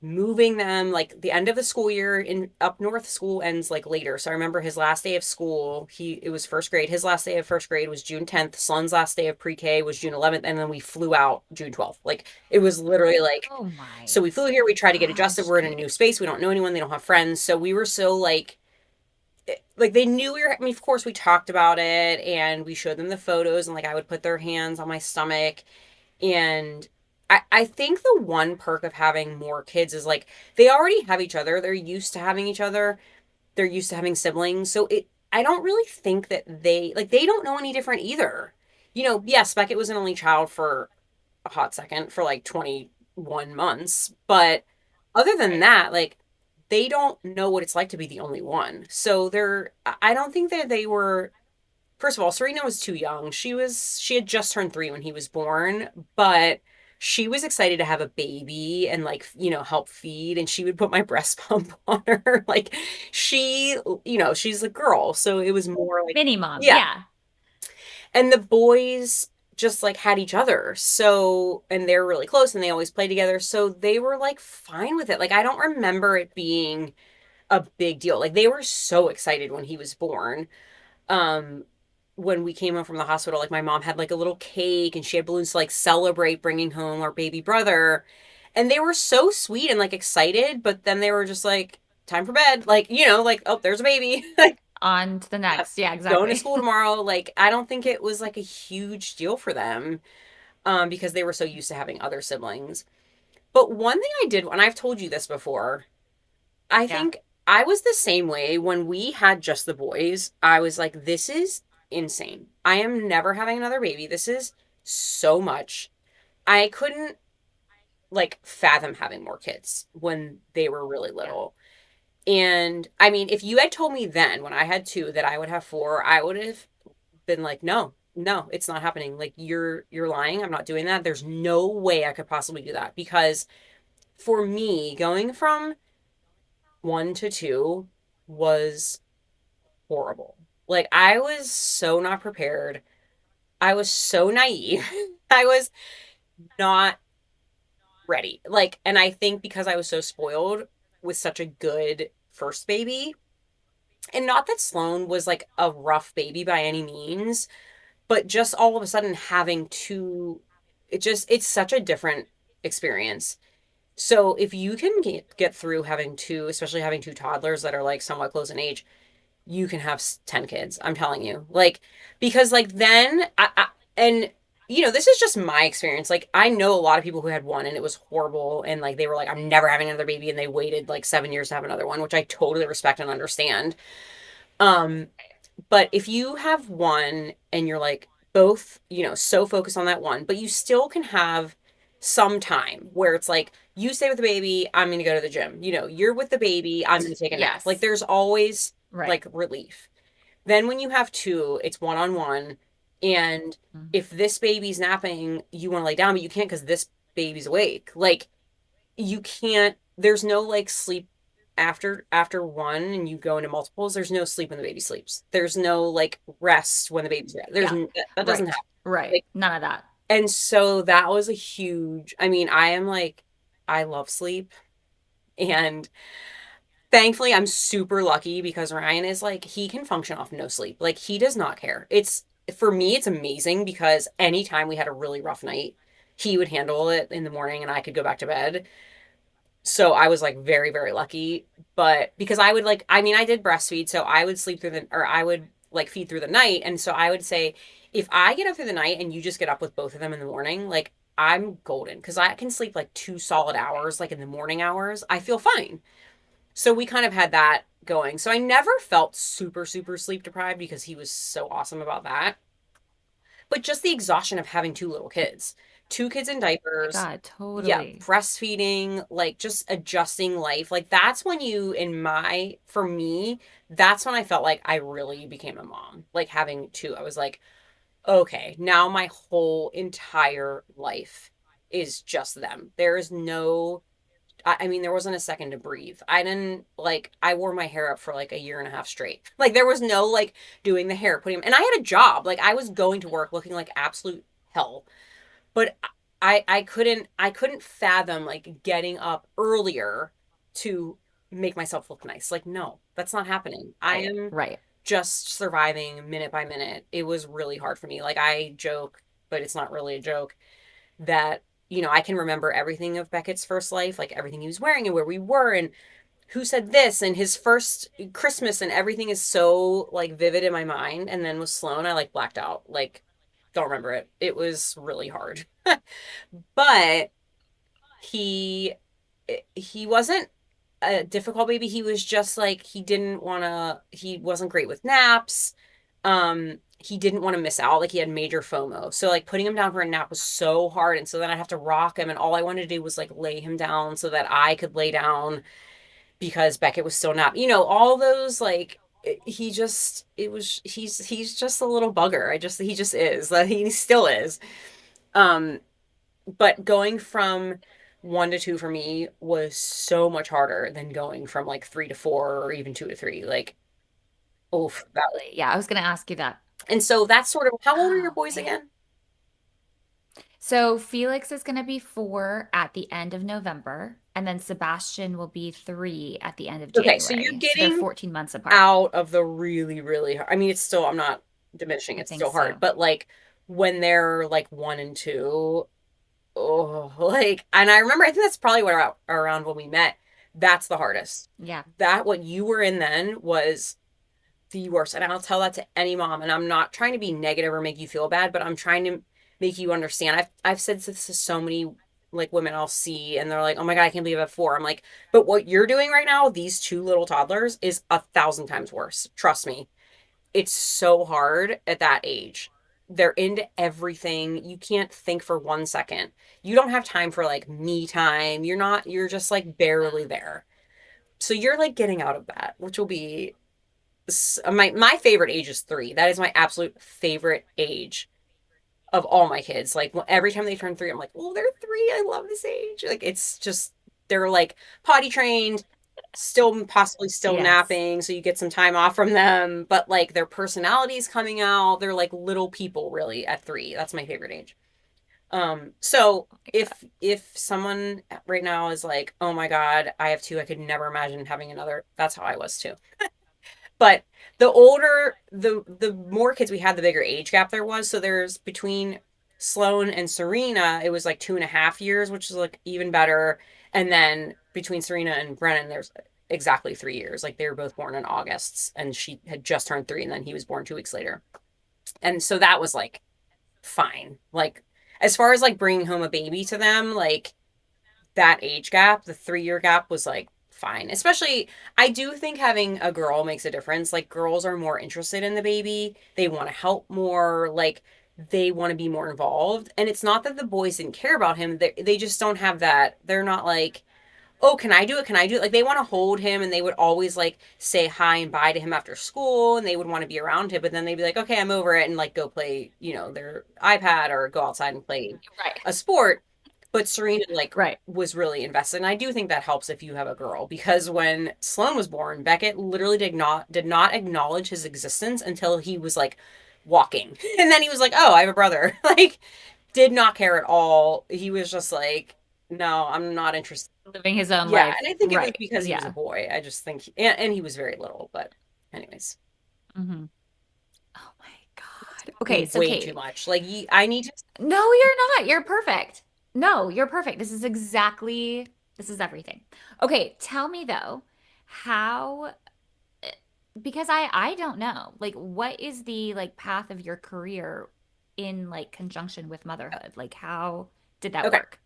moving them like the end of the school year in up north. School ends like later, so I remember his last day of school, he it was first grade. His last day of first grade was June 10th. Son's last day of pre-K was June 11th, and then we flew out June 12th. Like it was literally like, Oh my so we flew here, we tried to get adjusted, gosh, we're in a new Kate. space, we don't know anyone, they don't have friends, so we were so like they knew we were, I mean, of course we talked about it and we showed them the photos, and like I would put their hands on my stomach. And I think the one perk of having more kids is like they already have each other. They're used to having each other. They're used to having siblings. So I don't really think that they don't know any different either. Yes, Beckett was an only child for a hot second for like 21 months, but other than Right. that, like they don't know what it's like to be the only one. So I don't think that they were. First of all, Serena was too young. She had just turned 3 when he was born, but she was excited to have a baby and like, help feed, and she would put my breast pump on her. Like she's a girl, so it was more like, Mini mom. yeah. Yeah. And the boys just like had each other. So, and they're really close and they always play together. So they were like fine with it. Like I don't remember it being a big deal. Like they were so excited when he was born. um when we came home from the hospital, like my mom had like a little cake and she had balloons to like celebrate bringing home our baby brother, and they were so sweet and like excited, but then they were just like, time for bed, like, like, oh, there's a baby. Like, On to the next. Yeah, going to exactly. school tomorrow. Like I don't think it was like a huge deal for them, because they were so used to having other siblings. But one thing I did, and I've told you this before, I Yeah. think I was the same way when we had just the boys. I was like, this is insane. I am never having another baby. This is so much. I couldn't like fathom having more kids when they were really Yeah. little. And I mean, if you had told me then when I had two that I would have four, I would have been like, no, no, it's not happening. Like you're lying. I'm not doing that. There's no way I could possibly do that because for me, going from one to two was horrible. Like I was so not prepared. I was so naive. I was not ready. Like, and I think because I was so spoiled with such a good first baby, and not that Sloan was like a rough baby by any means, but just all of a sudden having two, it's such a different experience. So if you can get through having two, especially having two toddlers that are like somewhat close in age, you can have 10 kids. I'm telling you. Like, because like then, and this is just my experience. Like, I know a lot of people who had one and it was horrible. And like, they were like, I'm never having another baby. And they waited like 7 years to have another one, which I totally respect and understand. Um, but if you have one and you're like both, so focused on that one, but you still can have some time where it's like, you stay with the baby, I'm going to go to the gym. You're with the baby, I'm going to take a nap. Like, Yes. there's always Right. like relief. Then when you have two, it's one on one. And Mm. if this baby's napping, you want to lay down, but you can't because this baby's awake. Like you can't, there's no like sleep after one and you go into multiples, there's no sleep when the baby sleeps. There's no like rest when the baby's rest. Yeah. That doesn't Right. happen. Right. Like, None of that. and so that was a huge, I mean, I am like, I love sleep. And thankfully, I'm super lucky because Ryan is like, he can function off no sleep. Like, he does not care. It's, for me, it's amazing because anytime we had a really rough night, he would handle it in the morning and I could go back to bed. So I was like very, very lucky. But because I would like, I mean, I did breastfeed, so I would sleep through the, or I would like feed through the night. And so I would say, if I get up through the night and you just get up with both of them in the morning, like, I'm golden because I can sleep like 2 solid hours, like in the morning hours. I feel fine. So we kind of had that going. So I never felt super, super sleep deprived because he was so awesome about that. But just the exhaustion of having two little kids, two kids in My diapers, God, yeah, totally. breastfeeding, like just adjusting life. Like that's when you, for me, that's when I felt like I really became a mom. Like having two, I was like, okay, now my whole entire life is just them. There is no I mean, there wasn't a second to breathe. I didn't like, I wore my hair up for like a year and a half straight. Like, there was no like doing the hair, putting, and I had a job. Like, I was going to work looking like absolute hell. But I couldn't fathom like getting up earlier to make myself look nice. Like, no, that's not happening. I Right. am Right. just surviving minute by minute. It was really hard for me. Like, I joke, but it's not really a joke that I can remember everything of Beckett's first life, like everything he was wearing and where we were and who said this and his first Christmas and everything is so like vivid in my mind. And then with Sloan, I like blacked out, like don't remember it. It was really hard. But he he wasn't a difficult baby. He was just like he didn't want to. He wasn't great with naps. He didn't want to miss out. Like he had major FOMO. So like putting him down for a nap was so hard. And so then I'd have to rock him, and all I wanted to do was like lay him down so that I could lay down because Beckett was still not. All those like. He just it was he's just a little bugger. He just is. He still is. Um but going from one to two for me was so much harder than going from like three to four or even two to three. Like, oof, that was. Yeah, I was going to ask you that. And so that's sort of how old are your Oh, boys man. again? So Felix is going to be 4 at the end of November, and then Sebastian will be 3 at the end of Okay, so you're January. So they're getting 14 months apart. out of the really, really hard. I mean, it's still, I'm not diminishing, I it's think still hard, so. but like when they're like one and two, oh, like, and I remember, I think that's probably what around when we met. That's the hardest. Yeah. That what you were in then was the worst. And I'll tell that to any mom. And I'm not trying to be negative or make you feel bad, but I'm trying to make you understand. I've said this to so many like women I'll see and they're like, oh my God, I can't believe I have four. I'm like, but what you're doing right now, these two little toddlers, is 1,000 times worse. Trust me. It's so hard at that age. They're into everything. You can't think for 1 second. You don't have time for like me time. You're just like barely there. So you're like getting out of that, which will be my favorite age is three. That is my absolute favorite age of all my kids. Like every time they turn three, I'm like, oh, they're three. I love this age. Like it's just they're like potty trained, still possibly still Yes. napping, so you get some time off from them. But like their personalities coming out, they're like little people really at three. That's my favorite age. So Oh my God. if someone right now is like, oh my God, I have two, I could never imagine having another. That's how I was too. But the more kids we had, the bigger age gap there was. So there's between Sloan and Serena, it was like 2.5 years, which is like even better. And then between Serena and Brennan, there's exactly 3 years. Like they were both born in August, and she had just turned three, and then he was born 2 weeks later. And so that was like fine. Like as far as like bringing home a baby to them, like that age gap, the 3 year gap was like fine. Especially, I do think having a girl makes a difference. Like, girls are more interested in the baby, they want to help more, like, they want to be more involved. And it's not that the boys didn't care about him, they just don't have that. They're not like, oh, can I do it? Can I do it? Like they want to hold him and they would always like say hi and bye to him after school and they would want to be around him, but then they'd be like, okay, I'm over it and like go play, their iPad or go outside and play Right. a sport. But Serena like Right. was really invested. And I do think that helps if you have a girl because when Sloan was born, Beckett literally did not acknowledge his existence until he was like walking. And then he was like, "Oh, I have a brother." Like did not care at all. He was just like, "No, I'm not interested." Living his own Yeah, life. and I think it was Right. because he was a Yeah. boy. I just think, and he was very little, but anyways, Hmm. Oh my God. me Okay, so way too Kate, much. Like, I need to. no, you're not. You're perfect. No, you're perfect. This is everything. Okay, tell me though, how, because I don't know, like what is the like path of your career in like conjunction with motherhood? Like how did that Okay, work?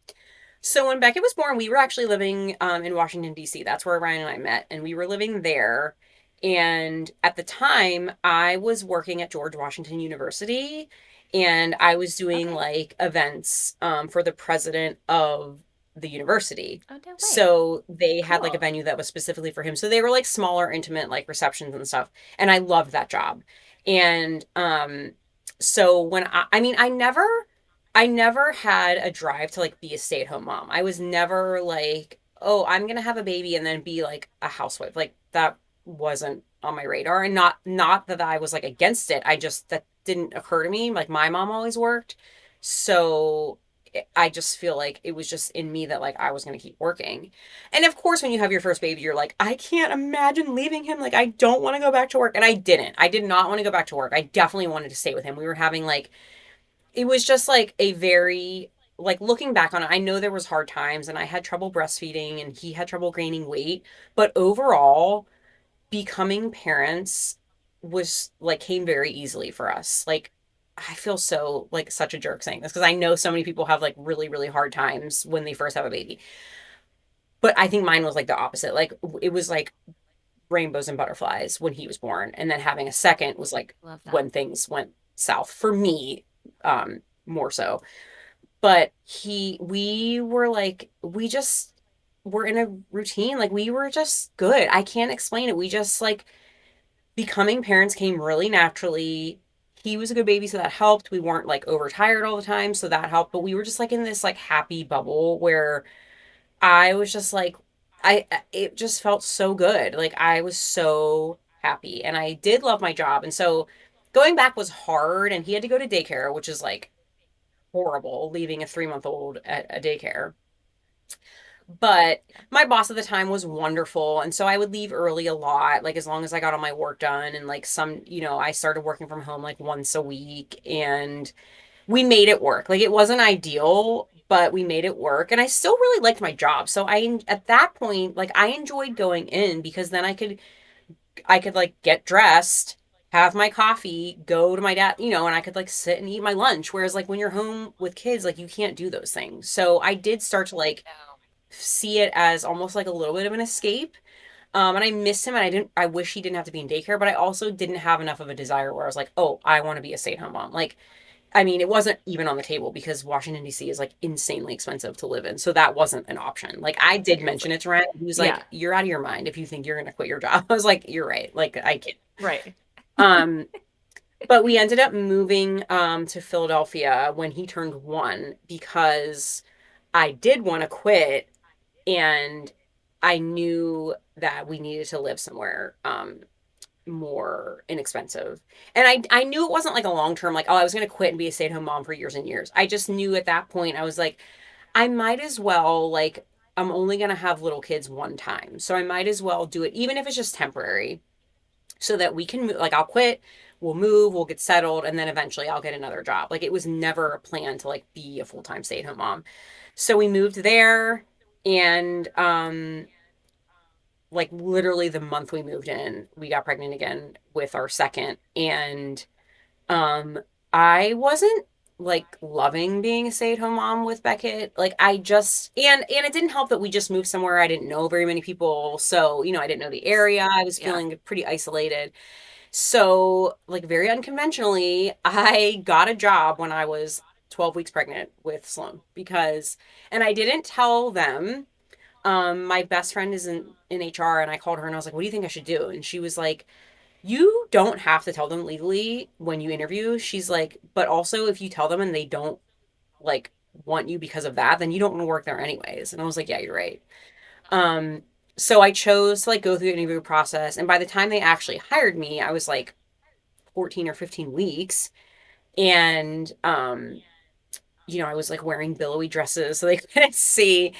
so when Beckett was born, we were actually living in Washington D.C. That's where Ryan and I met, and we were living there. And at the time, I was working at George Washington University, and I was doing Okay. like events for the president of the university. Oh, no way. So they had like a Cool. venue that was specifically for him. So they were like smaller, intimate, like receptions and stuff. And I loved that job. And so when I mean, I never had a drive to like be a stay-at-home mom. I was never like, oh, I'm gonna have a baby and then be like a housewife. Like that wasn't on my radar. And not that I was like against it. I just that didn't occur to me. Like my mom always worked. So I just feel like it was just in me that like I was gonna keep working. And of course, when you have your first baby, you're like, I can't imagine leaving him. Like I don't want to go back to work. And I didn't. I did not want to go back to work. I definitely wanted to stay with him. We were having like it was just like a very like looking back on it, I know there was hard times and I had trouble breastfeeding and he had trouble gaining weight, but overall becoming parents was like came very easily for us. Like I feel so like such a jerk saying this because I know so many people have like really really hard times when they first have a baby. But I think mine was like the opposite. Like it was like rainbows and butterflies when he was born and then having a second was like Love that. when things went south for me more so. But we were like we just were in a routine, like we were just good. I can't explain it. We just like becoming parents came really naturally. He was a good baby, so that helped. We weren't like overtired all the time, so that helped. But we were just like in this like happy bubble where I was just like it just felt so good. Like I was so happy and I did love my job. And so going back was hard and he had to go to daycare, which is like horrible leaving a 3 month old at a daycare. But Yeah. my boss at the time was wonderful. And so I would leave early a lot, like as long as I got all my work done. And like I started working from home like once a week and we made it work. Like it wasn't ideal, but we made it work. And I still really liked my job. So at that point, like I enjoyed going in because then I could like get dressed, have my coffee, go to my dad, and I could like sit and eat my lunch. Whereas like when you're home with kids, like you can't do those things. So I did start to like No. see it as almost like a little bit of an escape. And I missed him and I wish he didn't have to be in daycare, but I also didn't have enough of a desire where I was like, oh, I want to be a stay-at-home mom. Like, I mean, it wasn't even on the table because Washington, D.C. is like insanely expensive to live in. So that wasn't an option. Like, I did mention Seriously. it to Ryan. He was Yeah. like, you're out of your mind if you think you're going to quit your job. I was like, you're right. Like, I can't. Right. Um, but we ended up moving to Philadelphia when he turned 1 because I did want to quit and I knew that we needed to live somewhere more inexpensive. And I knew it wasn't like a long term like oh I was going to quit and be a stay-at-home mom for years and years. I just knew at that point I was like I might as well like I'm only going to have little kids one time. So I might as well do it even if it's just temporary so that we can like I'll quit, we'll move, we'll get settled and then eventually I'll get another job. Like it was never a plan to like be a full-time stay-at-home mom. So we moved there and like literally the month we moved in, we got pregnant again with our second and um I wasn't like loving being a stay-at-home mom with Beckett. Like I just and it didn't help that we just moved somewhere I didn't know very many people. So, I didn't know the area. I was Yeah. feeling pretty isolated. So, like very unconventionally, I got a job when I was 12 weeks pregnant with Sloan because and I didn't tell them My best friend is in HR, and I called her and I was like, what do you think I should do? And she was like, you don't have to tell them legally when you interview. She's like, but also if you tell them and they don't like want you because of that, then you don't want to work there anyways. And I was like, yeah, you're right. Um, so I chose to like go through the interview process. And by the time they actually hired me, I was like 14 or 15 weeks. And I was like wearing billowy dresses so they couldn't see.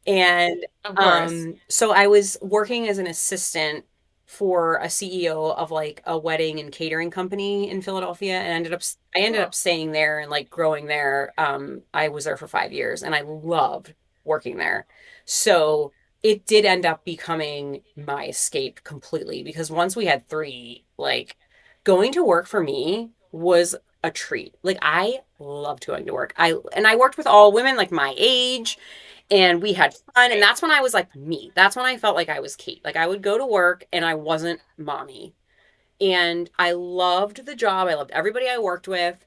And Of course. so I was working as an assistant for a CEO of like a wedding and catering company in Philadelphia, and I ended up Cool. staying there and like growing there. I was there for 5 years and I loved working there. So it did end up becoming my escape completely because once we had three, like going to work for me was a treat. Like I loved going to work. I worked with all women like my age and we had fun. And Right. that's when I was like me. That's when I felt like I was Kate. Like I would go to work and I wasn't mommy. And I loved the job. I loved everybody I worked with.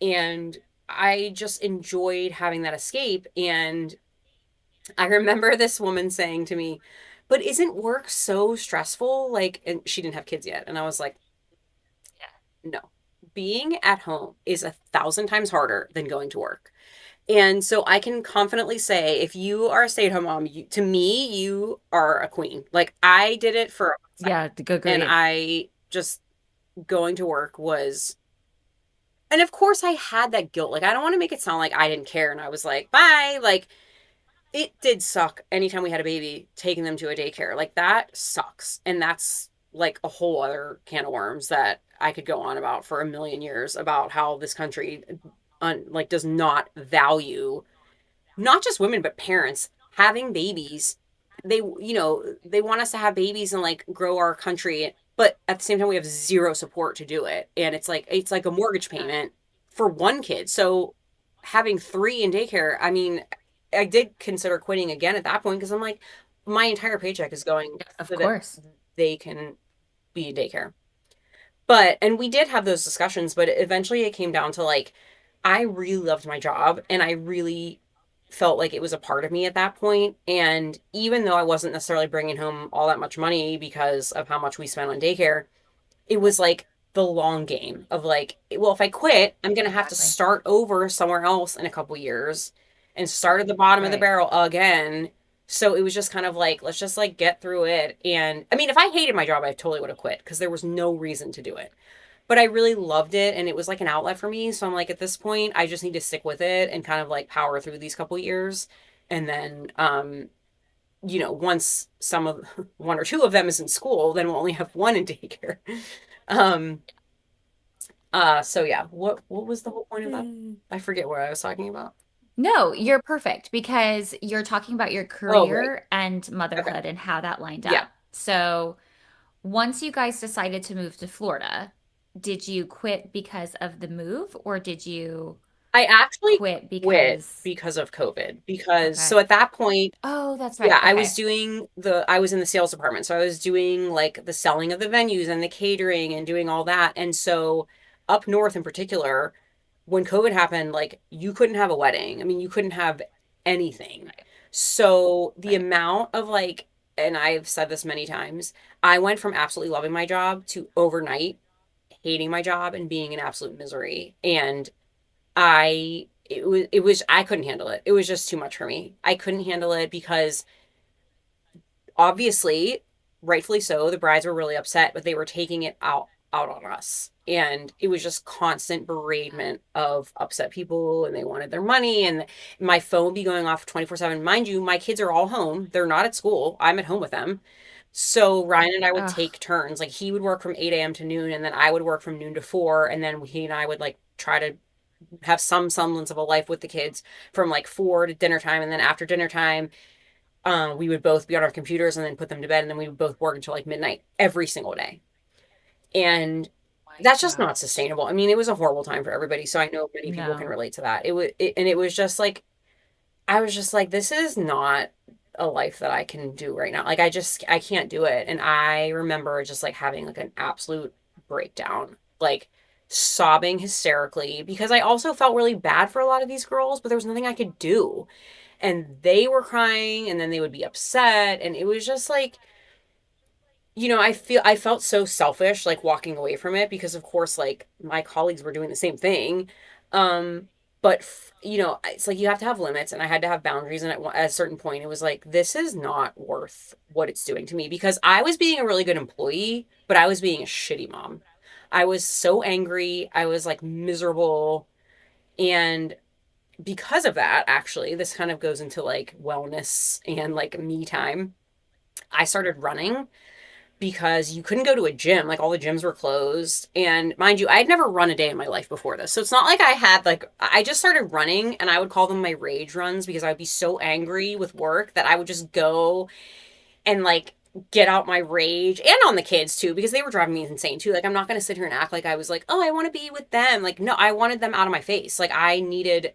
And I just enjoyed having that escape. And I remember this woman saying to me, but isn't work so stressful? Like, and she didn't have kids yet. And I was like, no, being at home is 1,000 times harder than going to work. And so I can confidently say if you are a stay-at-home mom, to me, you are a queen. Like I did it for a month, Yeah, and agreed. I just going to work was, and of course I had that guilt. Like I don't want to make it sound like I didn't care and I was like, bye. Like it did suck anytime we had a baby taking them to a daycare. Like that sucks. And that's like a whole other can of worms that I could go on about for a million years about how this country like does not value not just women but parents having babies. They want us to have babies and like grow our country, but at the same time we have zero support to do it, and it's like a mortgage Yeah. payment for one kid. So having three in daycare, I mean, I did consider quitting again at that point because I'm like, my entire paycheck is going Of so that course. they can be in daycare. And we did have those discussions, but eventually it came down to like, I really loved my job and I really felt like it was a part of me at that point. And even though I wasn't necessarily bringing home all that much money because of how much we spent on daycare, it was like the long game of like, well, if I quit, I'm going to have to Exactly. start over somewhere else in a couple years and start at the bottom of the Right. barrel again. So it was just kind of like, let's just like get through it. And I mean, if I hated my job, I totally would have quit because there was no reason to do it. But I really loved it and it was like an outlet for me. So I'm like, at this point, I just need to stick with it and kind of like power through these couple years. And then, once some of one or two of them is in school, then we'll only have one in daycare. Um, so yeah, what was the whole point of that? Mm. I forget what I was talking about. No, you're perfect because you're talking about your Oh, right. career and Okay. motherhood and how that lined Yeah. up. So, once you guys decided to move to Florida, did you quit because of the move or did you I actually quit quit because, because of COVID because okay. so at that point, Oh, that's yeah, right. I was Okay. doing I was in the sales department. So I was doing like the selling of the venues and the catering and doing all that. And so up north in particular, when COVID happened, like you couldn't have a wedding. I mean, you couldn't have anything. Right. So the Right. amount of like, and I've said this many times, I went from absolutely loving my job to overnight hating my job and being in absolute misery. And it was I couldn't handle it. It was just too much for me. I couldn't handle it because obviously, rightfully so, the brides were really upset, but they were taking it out on us. And it was just constant bereavement of upset people and they wanted their money and my phone would be going off 24/7. Mind you, my kids are all home. They're not at school. I'm at home with them. So Ryan and I would Ugh. take turns. Like he would work from 8 a.m. to noon and then I would work from noon to 4 and then he and I would like try to have some semblance of a life with the kids from like 4 to dinner time, and then after dinner time we would both be on our computers and then put them to bed, and then we would both work until like midnight every single day. And My that's just not gosh. sustainable. I mean, it was a horrible time for everybody, so I know many people can No. relate to that. And it was just like I was just like, this is not a life that I can do right now. Like I can't do it. And I remember just like having like an absolute breakdown, like sobbing hysterically because I also felt really bad for a lot of these girls, but there was nothing I could do. and they were crying and then they would be upset. And it was just like, I felt so selfish like walking away from it because of course like my colleagues were doing the same thing. But it's like you have to have limits and I had to have boundaries, and at a certain point it was like this is not worth what it's doing to me because I was being a really good employee, but I was being a shitty mom. I was so angry, I was like miserable, and because of that, actually, this kind of goes into like wellness and like me time. I started running because you couldn't go to a gym. Like all the gyms were closed. And mind you, I had never run a day in my life before this. So it's not like I had like, I just started running and I would call them my rage runs because I would be so angry with work that I would just go and like get out my rage and on the kids too because they were driving me insane too. Like I'm not going to sit here and act like I was like, "Oh, I want to be with them." Like no, I wanted them out of my face. Like I needed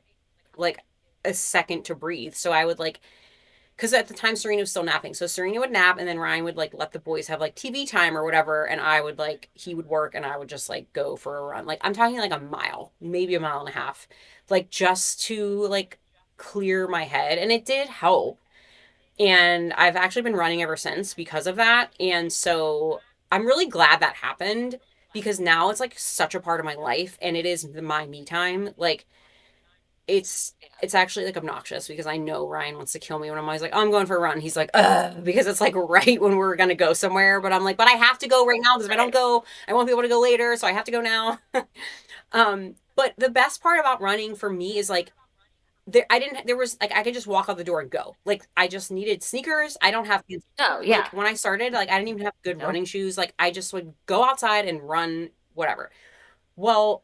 like a second to breathe. So I would like because at the time Serena was still napping. So Serena would nap and then Ryan would like let the boys have like TV time or whatever. And I would like, he would work and I would just like go for a run. Like I'm talking like a mile, maybe a mile and a half, like just to like clear my head. And it did help. And I've actually been running ever since because of that. And so I'm really glad that happened because now it's like such a part of my life and it is my me time. Like it's it's actually like obnoxious because I know Ryan wants to kill me when I'm always like, oh, I'm going for a run. He's like, ugh, because it's like right when we're gonna go somewhere. But I'm like, but I have to go right now because if I don't go, I won't be able to go later. So I have to go now. But the best part about running for me is like there was like I could just walk out the door and go. Like I just needed sneakers. I don't have Oh, like yeah. when I started, like I didn't even have good Nope. running shoes. Like I just would go outside and run, whatever. Well,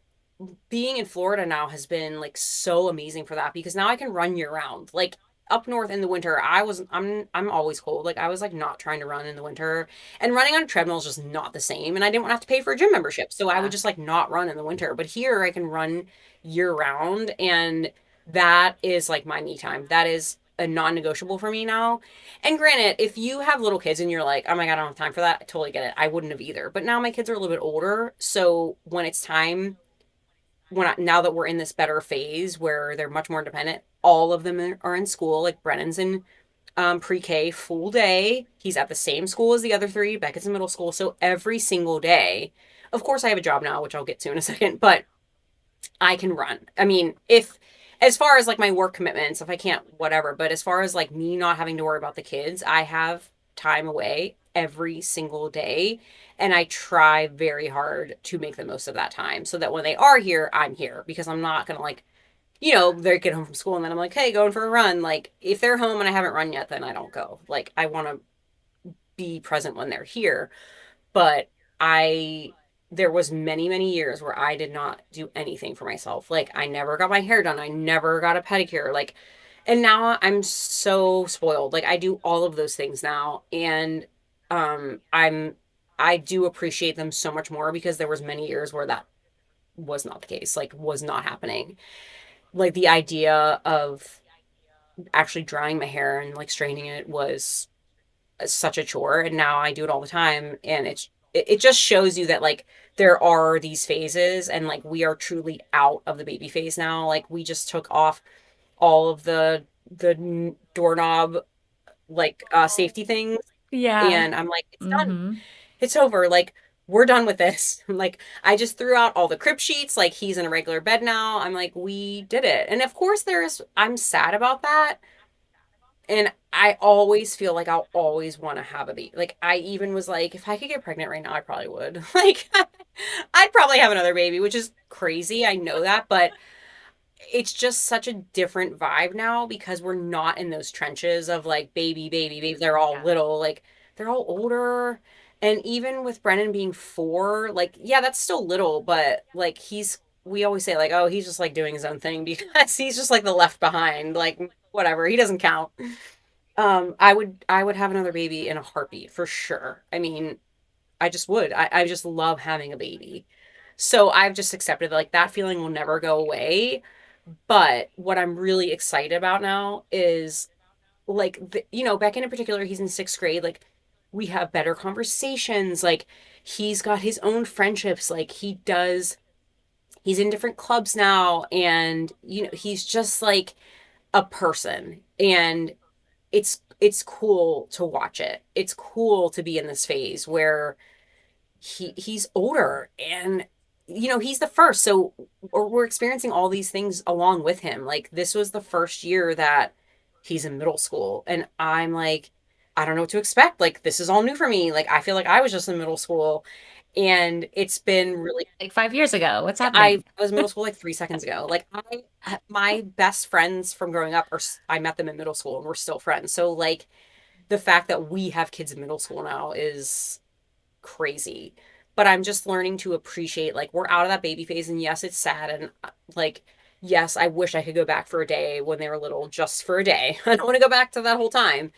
being in Florida now has been like so amazing for that because now I can run year round. Like up north in the winter, I'm always cold. Like I was like not trying to run in the winter. And running on a treadmill is just not the same. And I didn't want to have to pay for a gym membership. So I would Yeah. just like not run in the winter. But here I can run year round and that is like my me time. That is a non-negotiable for me now. And granted, if you have little kids and you're like, oh my God, I don't have time for that, I totally get it. I wouldn't have either. But now my kids are a little bit older. So when it's time now that we're in this better phase where they're much more independent, all of them are in school. Like Brennan's in pre-K full day. He's at the same school as the other three. Beckett's in middle school. So every single day, of course, I have a job now, which I'll get to in a second, but I can run. I mean, if as far as like my work commitments, if I can't, whatever, but as far as like me not having to worry about the kids, I have time away every single day. And I try very hard to make the most of that time so that when they are here, I'm here because I'm not going to like, they get home from school and then I'm like, hey, going for a run. Like, if they're home and I haven't run yet, then I don't go. Like, I want to be present when they're here. But I there was many years where I did not do anything for myself. Like I never got my hair done. I never got a pedicure. Like and now I'm so spoiled. Like I do all of those things now and I do appreciate them so much more because there was many years where that was not the case. Like was not happening. Like the idea of actually drying my hair and like straightening it was such a chore and now I do it all the time and it just shows you that like there are these phases and like we are truly out of the baby phase now. Like we just took off all of the doorknob like safety things Yeah. and I'm like it's done. Mm-hmm. It's over. Like we're done with this. Like I just threw out all the crib sheets. Like he's in a regular bed now. I'm like we did it. And of course I'm sad about that and I always feel like I'll always want to have a baby. Like I even was like, if I could get pregnant right now, I probably would. Like I'd probably have another baby, which is crazy. I know that, but it's just such a different vibe now because we're not in those trenches of like baby. They're all Yeah. little, like they're all older. And even with Brennan being 4, like, yeah, that's still little, but like we always say like, oh, he's just like doing his own thing because he's just like the left behind, like whatever, he doesn't count. I would have another baby in a heartbeat for sure. I mean, I just would. I just love having a baby. So I've just accepted like that feeling will never go away. But what I'm really excited about now is like Beckon in particular, he's in 6th grade. Like we have better conversations. Like he's got his own friendships. Like he's in different clubs now, and he's just like a person And it's cool to watch it. It's cool to be in this phase where he's older and he's the first, so we're experiencing all these things along with him. Like this was the first year that he's in middle school and I'm like, I don't know what to expect. Like this is all new for me. Like I feel like I was just in middle school and it's been really. Like 5 years ago. What's I happening? was middle school like 3 seconds ago. Like my best friends from growing up are I met them in middle school and we're still friends. So like the fact that we have kids in middle school now is crazy. But I'm just learning to appreciate, like, we're out of that baby phase. And yes, it's sad. And like, yes, I wish I could go back for a day when they were little, just for a day. I don't want to go back to that whole time.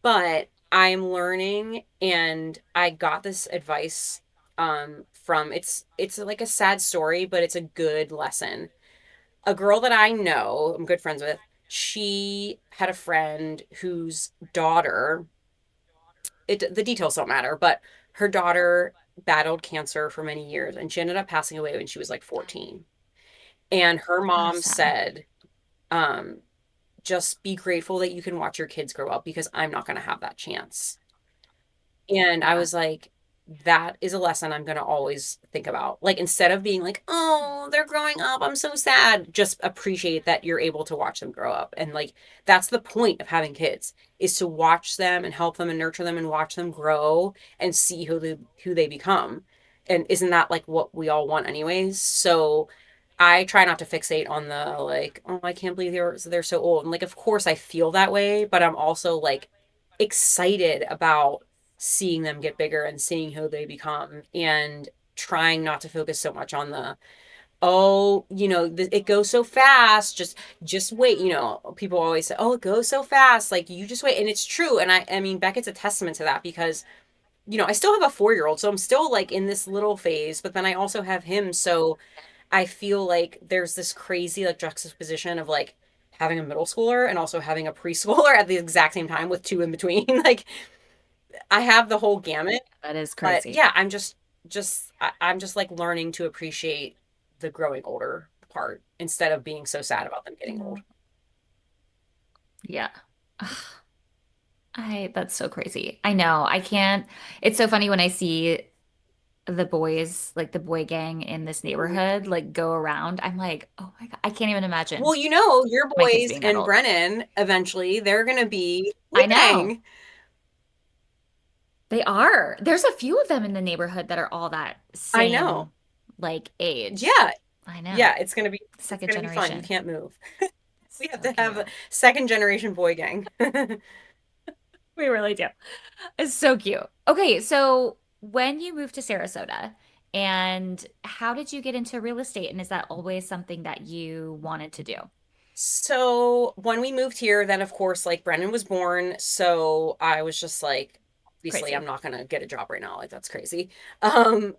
But I'm learning, and I got this advice from it's like a sad story, but it's a good lesson. A girl that I know, I'm good friends with, she had a friend whose daughter, the details don't matter, but her daughter battled cancer for many years and she ended up passing away when she was like 14. And her Oh, mom sad. said, um, just be grateful that you can watch your kids grow up because I'm not going to have that chance. And I Yeah. was like, that is a lesson I'm going to always think about. Like, instead of being like, oh, they're growing up, I'm so sad, just appreciate that you're able to watch them grow up. And like, that's the point of having kids is to watch them and help them and nurture them and watch them grow and see who they become. And isn't that like what we all want anyways? So I try not to fixate on the like, oh, I can't believe they're so old. And like, of course I feel that way, but I'm also like excited about seeing them get bigger and seeing who they become and trying not to focus so much on the, oh, it goes so fast, just wait. People always say, oh, it goes so fast, like you just wait. And it's true. And I mean, Beckett's a testament to that because I still have a 4-year old, so I'm still like in this little phase, but then I also have him. So I feel like there's this crazy like juxtaposition of like having a middle schooler and also having a preschooler at the exact same time with two in between. Like I have the whole gamut, That is but crazy. yeah, I'm just like learning to appreciate the growing older part instead of being so sad about them getting old. Mm. Yeah. Ugh, that's so crazy. I know. I can't. It's so funny when I see the boys, like the boy gang in this Mhm. neighborhood, like go around. I'm like, oh my God, I can't even imagine Well, your my kids boys being that and old. Brennan eventually they're gonna be boy I know. gang. They are. There's a few of them in the neighborhood that are all that I know. same like age. Yeah, I know. yeah, it's Second gonna be fun. You generation. can't move. We have So to have a cute. second generation boy gang. We really do. It's so cute. Okay, so when you moved to Sarasota, and how did you get into real estate? And is that always something that you wanted to do? So when we moved here, then of course, like Brennan was born. So I was just like, obviously, I'm Crazy. not gonna get a job right now. Like that's crazy. Um,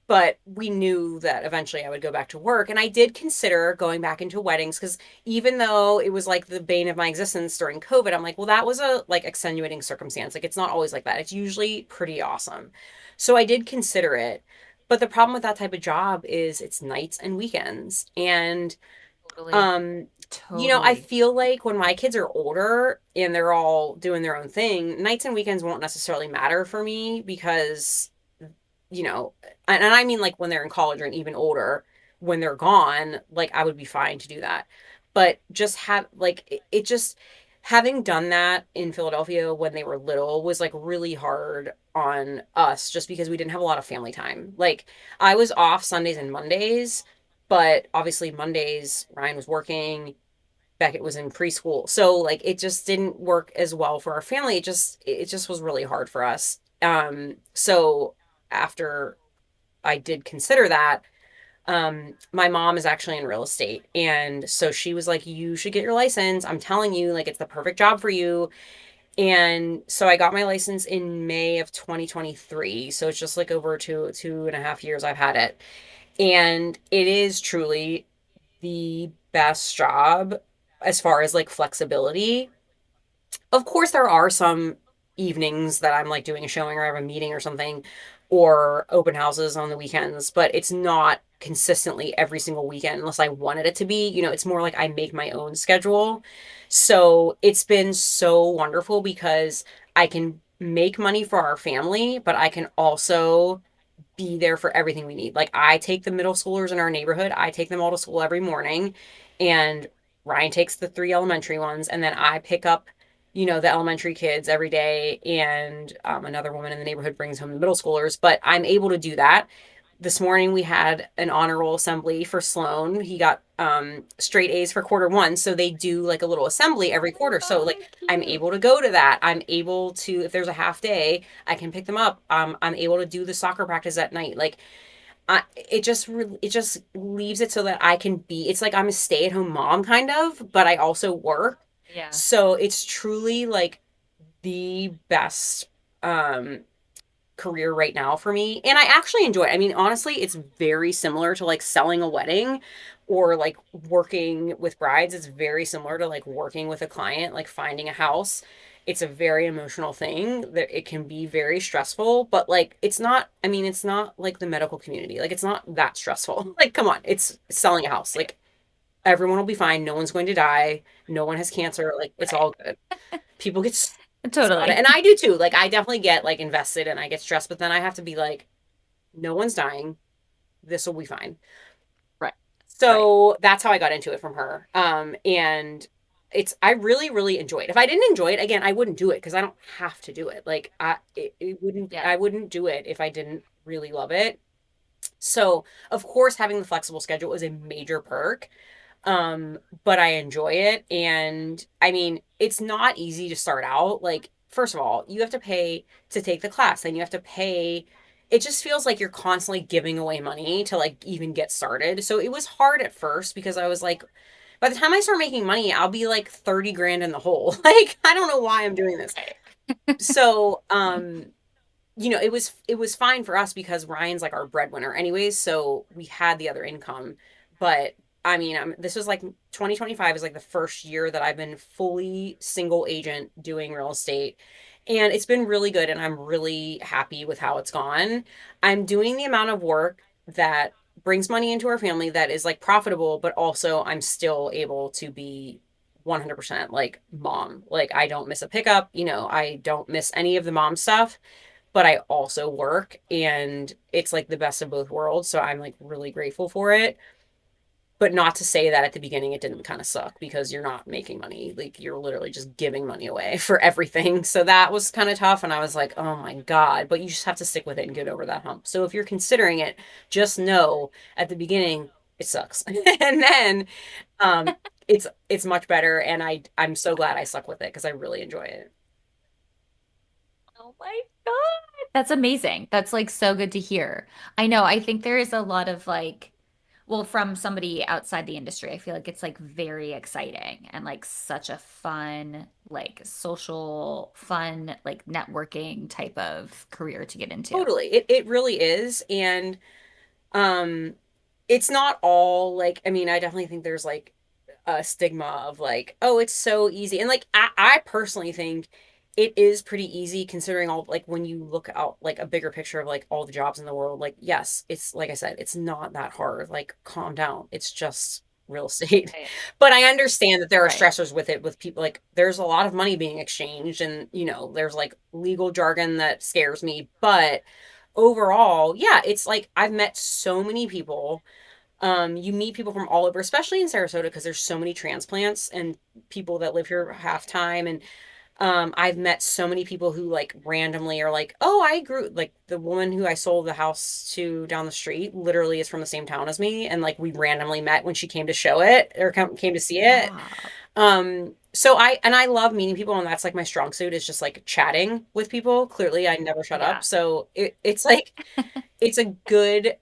but we knew that eventually I would go back to work. And I did consider going back into weddings because even though it was like the bane of my existence during COVID, I'm like, well, that was a like extenuating circumstance. Like it's not always like that. It's usually pretty awesome. So I did consider it. But the problem with that type of job is it's nights and weekends. And Totally. um, I Totally. feel like when my kids are older and they're all doing their own thing, nights and weekends won't necessarily matter for me because, you know, and I mean like when they're in college or even older, when they're gone, like I would be fine to do that. But just have like it just having done that in Philadelphia when they were little was like really hard on us just because we didn't have a lot of family time. Like I was off Sundays and Mondays, but obviously Mondays Ryan was working, Beckett was in preschool. So like it just didn't work as well for our family. It just was really hard for us. So after I did consider that, my mom is actually in real estate. And so she was like, you should get your license. I'm telling you, like it's the perfect job for you. And so I got my license in May of 2023. So it's just like over 2.5 years I've had it. And it is truly the best job as far as like flexibility. Of course, there are some. evenings that I'm like doing a showing or I have a meeting or something, or open houses on the weekends, but it's not consistently every single weekend unless I wanted it to be. It's more like I make my own schedule. So it's been so wonderful because I can make money for our family, but I can also be there for everything we need. Like I take the middle schoolers in our neighborhood, I take them all to school every morning, and Ryan takes the three elementary ones, and then I pick up, the elementary kids every day, and another woman in the neighborhood brings home the middle schoolers. But I'm able to do that. This morning we had an honor roll assembly for Sloan. He got straight A's for quarter one, so they do like a little assembly every quarter. So like Oh, I'm cute. able to go to that. I'm able to, if there's a half day, I can pick them up. I'm able to do the soccer practice at night. Like it just leaves it so that I can be. It's like I'm a stay-at-home mom kind of, but I also work. Yeah. So it's truly like the best um career right now for me. And I actually enjoy it. I mean, honestly, it's very similar to like selling a wedding or like working with brides. It's very similar to like working with a client, like finding a house. It's a very emotional thing that it can be very stressful, but like I mean, it's not like the medical community. Like it's not that stressful. Like, come on, it's selling a house. Like everyone will be fine. No one's going to die. No one has cancer. Like it's Right. all good. People get stressed about it. Totally. And I do too. Like I definitely get like invested and I get stressed, but then I have to be like, no one's dying. This will be fine. Right. Right. So that's how I got into it from her. And I really, really enjoy it. If I didn't enjoy it, again, I wouldn't do it because I don't have to do it. Like Yeah. I wouldn't do it if I didn't really love it. So of course, having the flexible schedule is a major perk. But I enjoy it. And I mean, it's not easy to start out. Like, first of all, you have to pay to take the class, then you have to pay. It just feels like you're constantly giving away money to like even get started. So it was hard at first because I was like, by the time I start making money, I'll be like 30 grand in the hole. Like, I don't know why I'm doing this. Right. So, it was fine for us because Ryan's like our breadwinner anyways, so we had the other income. But I mean, this was like 2025 is like the first year that I've been fully single agent doing real estate. And it's been really good and I'm really happy with how it's gone. I'm doing the amount of work that brings money into our family that is like profitable, but also I'm still able to be 100% like mom. Like I don't miss a pickup, I don't miss any of the mom stuff, but I also work and it's like the best of both worlds. So I'm like really grateful for it. But not to say that at the beginning it didn't kind of suck because you're not making money. Like you're literally just giving money away for everything. So that was kind of tough. And I was like, oh my God. But you just have to stick with it and get over that hump. So if you're considering it, just know at the beginning it sucks. And then um it's much better. And I'm so glad I stuck with it because I really enjoy it. Oh my God. That's amazing. That's like so good to hear. I know. I think there is a lot of like, well, from somebody outside the industry, I feel like it's like very exciting and like such a fun, like social, fun, like networking type of career to get into. Totally. It really is. And Um, it's not all like, I mean, I definitely think there's like a stigma of like, oh, it's so easy. And like I personally think it is pretty easy considering all like when you look out like a bigger picture of like all the jobs in the world, like yes, it's like I said, it's not that hard. Like calm down. It's just real estate. Right. But I understand that there are Right. stressors with it with people like there's a lot of money being exchanged and there's like legal jargon that scares me, but overall, yeah, it's like I've met so many people. You meet people from all over, especially in Sarasota, because there's so many transplants and people that live here half time. And I've met so many people who like randomly are like, oh, I grew like the woman who I sold the house to down the street literally is from the same town as me. And like we randomly met when she came to show it or came to see it. Stop. So I love meeting people and that's like my strong suit is just like chatting with people. Clearly I never shut up. Yeah. So it's like it's a good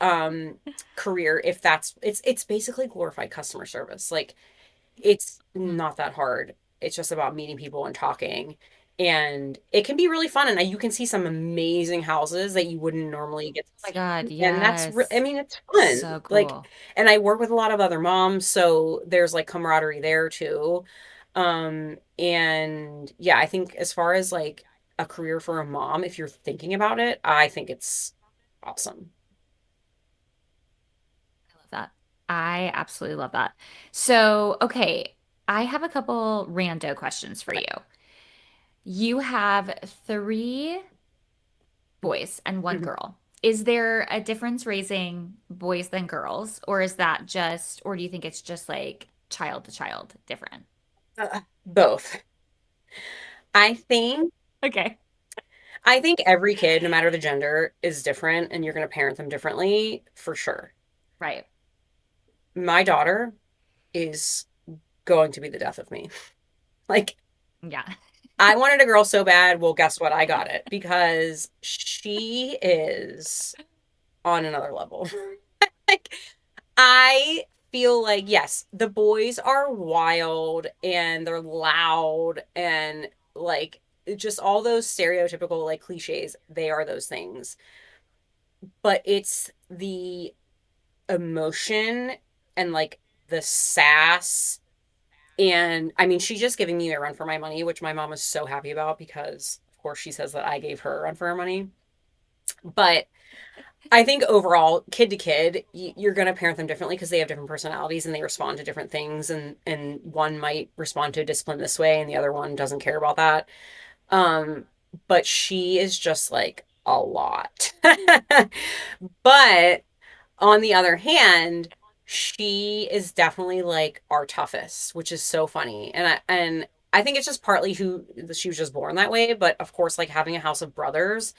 um career if it's basically glorified customer service. Like it's Mhm. not that hard. It's just about meeting people and talking. And it can be really fun. And you can see some amazing houses that you wouldn't normally get to Oh my see. God, And I yes. mean, it's fun. So Like, cool. and I work with a lot of other moms, so there's like camaraderie there too. And yeah, I think as far as like a career for a mom, if you're thinking about it, I think it's awesome. I love that. I absolutely love that. So, okay, I have a couple rando questions for Okay. you. You have three boys and one Mhm. girl. Is there a difference raising boys than girls, or is that just, or do you think it's just like child to child different? Both. I think Okay. I think every kid, no matter the gender, is different and you're going to parent them differently for sure. Right. My daughter is going to be the death of me. Like, Yeah. I wanted a girl so bad. Well, guess what? I got it because she is on another level. Like, I feel like, yes, the boys are wild and they're loud and like just all those stereotypical like cliches. They are those things. But it's the emotion and like the sass. And I mean, she's just giving me a run for my money, which my mom was so happy about because, of course, she says that I gave her a run for her money. But I think overall, kid to kid, you're going to parent them differently because they have different personalities and they respond to different things. And one might respond to discipline this way, and the other one doesn't care about that. Um, but she is just like a lot. But on the other hand, she is definitely like our toughest, which is so funny. And I think it's just partly who she was just born that way, but of course, like having a house of brothers.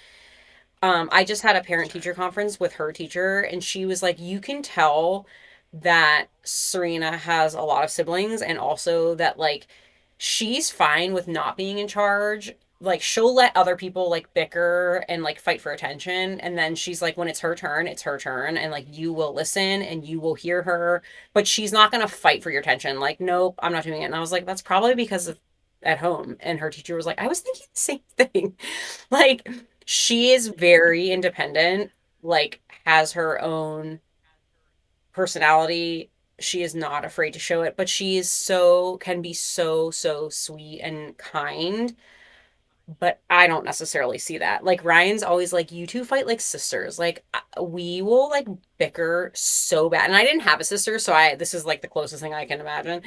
I just had a parent teacher conference with her teacher, and she was like, you can tell that Serena has a lot of siblings, and also that like she's fine with not being in charge. Like she'll let other people like bicker and like fight for attention. And then she's like, when it's her turn. And like you will listen and you will hear her, but she's not gonna fight for your attention. Like, nope, I'm not doing it. And I was like, that's probably because of at home. And her teacher was like, I was thinking the same thing. Like, she is very independent, like has her own personality. She is not afraid to show it, but she is so can be so sweet and kind. But I don't necessarily see that. Like Ryan's always like, you two fight like sisters. Like we will like bicker so bad. And I didn't have a sister, so I this is like the closest thing I can imagine.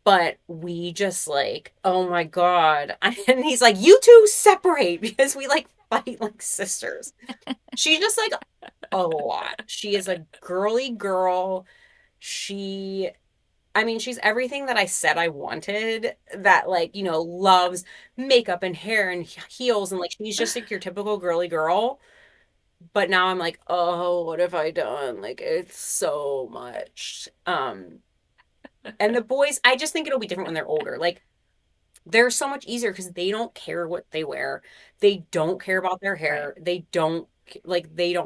But we just like, oh my God. And he's like, you two separate because we like fight like sisters. She's just like a lot. She is a girly girl. She, I mean, she's everything that I said I wanted, that like, loves makeup and hair and heels. And like, she's just like your typical girly girl. But now I'm like, oh, what have I done? Like, it's so much. And the boys, I just think it'll be different when they're older. Like, they're so much easier because they don't care what they wear. They don't care about their Right. hair. They don't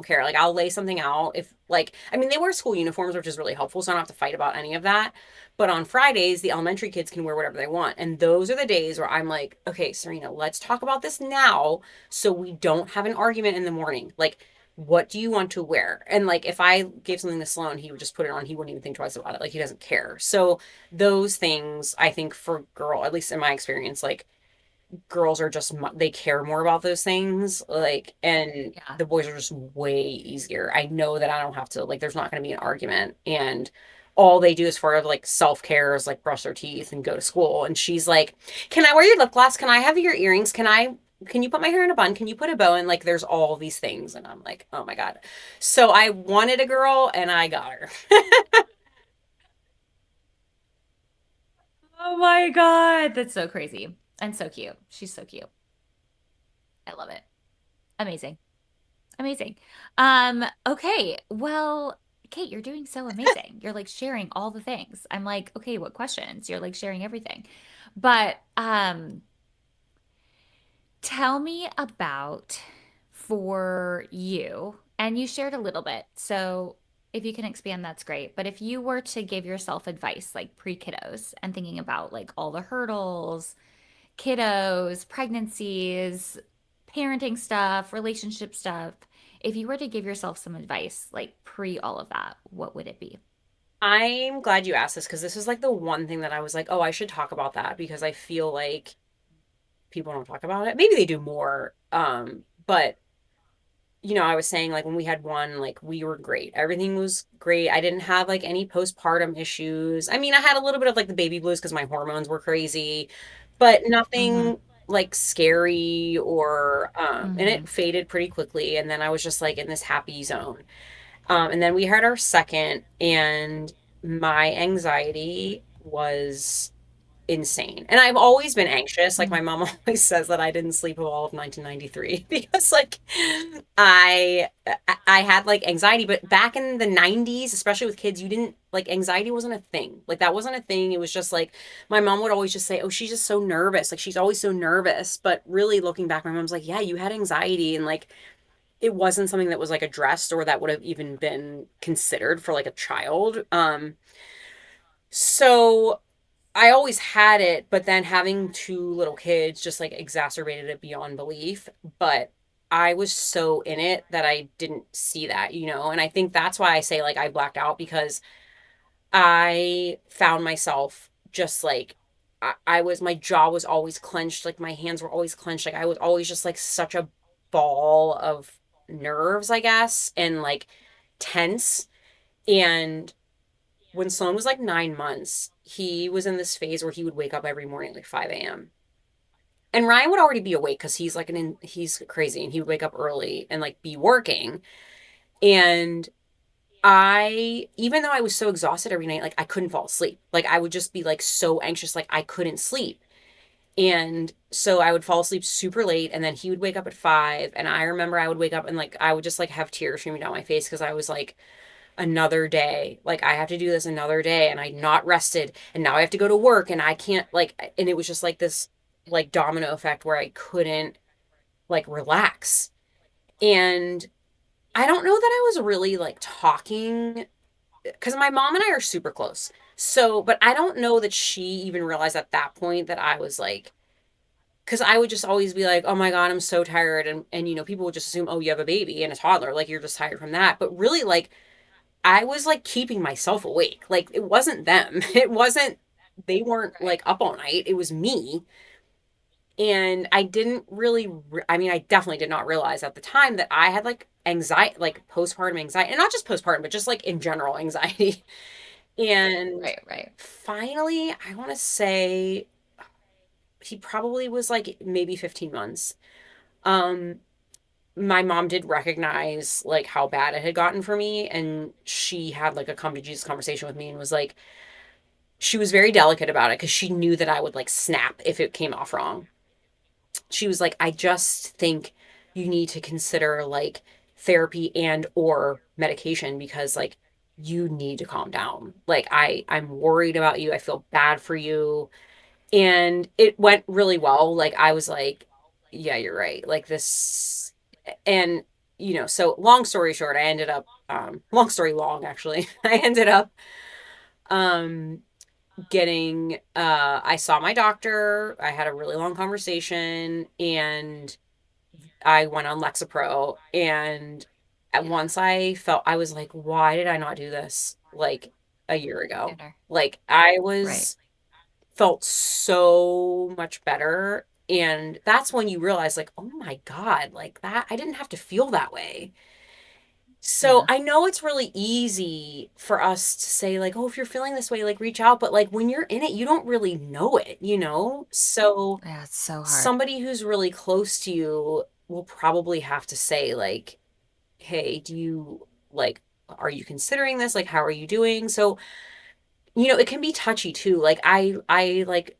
care. Like I'll lay something out if like I mean they wear school uniforms, which is really helpful, so I don't have to fight about any of that. But on Fridays, the elementary kids can wear whatever they want. And those are the days where I'm like, okay, Serena, let's talk about this now so we don't have an argument in the morning. Like, what do you want to wear? And like if I gave something to Sloan, he would just put it on. He wouldn't even think twice about it. Like he doesn't care. So those things I think for girl, at least in my experience, like girls are just they care more about those things, like, and Yeah. the boys are just way easier. I know that I don't have to like there's not going to be an argument, and all they do as far as like self-care is like brush their teeth and go to school. And she's like, can I wear your lip gloss, can I have your earrings, can you put my hair in a bun, can you put a bow in, like there's all these things. And I'm like, oh my God. So I wanted a girl and I got her. Oh my God. That's so crazy and so cute. She's so cute. I love it. Amazing. Amazing. Okay. Well, Kate, you're doing so amazing. You're like sharing all the things. I'm like, okay, what questions? You're like sharing everything. But tell me about for you, and you shared a little bit. So if you can expand, that's great. But if you were to give yourself advice like pre-kiddos and thinking about like all the hurdles, kiddos, pregnancies, parenting stuff, relationship stuff. If you were to give yourself some advice, like pre all of that, what would it be? I'm glad you asked this because this is like the one thing that I was like, oh, I should talk about that because I feel like people don't talk about it. Maybe they do more. But I was saying like when we had one, like we were great. Everything was great. I didn't have like any postpartum issues. I mean, I had a little bit of like the baby blues because my hormones were crazy, but Mm-hmm. nothing like scary or and Mm-hmm. it faded pretty quickly. And then I was just like in this happy zone. And then we had our second, and my anxiety was insane. And I've always been anxious. Like my mom always says that I didn't sleep all of 1993 because like I I had like anxiety, but back in the 90s, especially with kids, you didn't like anxiety wasn't a thing. Like that wasn't a thing. It was just like my mom would always just say, "Oh, she's just so nervous. Like she's always so nervous." But really looking back, my mom's like, "Yeah, you had anxiety and like it wasn't something that was like addressed or that would have even been considered for like a child." So I always had it, but then having two little kids just like exacerbated it beyond belief. But I was so in it that I didn't see that. And I think that's why I say like I blacked out because I found myself just like I was my jaw was always clenched, like my hands were always clenched, like I was always just like such a ball of nerves, I guess, and like tense. And when Sloan was like 9 months, he was in this phase where he would wake up every morning like 5 a.m. And Ryan would already be awake because he's crazy and he would wake up early and like be working. And even though I was so exhausted every night, like I couldn't fall asleep. Like I would just be like so anxious, like I couldn't sleep. And so I would fall asleep super late and then he would wake up at 5. And I remember I would wake up and like I would just like have tears streaming down my face because I was like, another day. Like I have to do this another day and I'm not rested and now I have to go to work and I can't like and it was just like this like domino effect where I couldn't like relax. And I don't know that I was really like talking because my mom and I are super close. So, but I don't know that she even realized at that point that I was like because I would just always be like, oh my God, I'm so tired. And people would just assume, oh, you have a baby and a toddler. Like you're just tired from that. But really, like, I was like keeping myself awake. Like it wasn't them. It wasn't, they weren't Right. like up all night. It was me. And I didn't really, I mean, I definitely did not realize at the time that I had like anxiety, like postpartum anxiety, and not just postpartum, but just like in general anxiety. And Right. Right. finally, I want to say he probably was like maybe 15 months. Um, my mom did recognize like how bad it had gotten for me, and she had like a come to Jesus conversation with me and was like, she was very delicate about it because she knew that I would like snap if it came off wrong. She was like, I just think you need to consider like therapy and or medication because like you need to calm down. Like I'm worried about you. I feel bad for you. And it went really well. Like I was like, yeah, you're right. Like this and so long story short, I ended up long story long actually. I ended up um getting I saw my doctor. I had a really long conversation and I went on Lexapro and Yeah. once I felt I was like, why did I not do this like a year ago? Sooner. Like I Right. was felt so much better and that's when you realize like, oh my God, like that I didn't have to feel that way. So Yeah. I know it's really easy for us to say like, oh, if you're feeling this way, like reach out. But like when you're in it, you don't really know it. So Yeah. It's so hard. somebody who's really close to you will probably have to say like, hey, do you like, are you considering this? Like, how are you doing? So, it can be touchy too. Like I like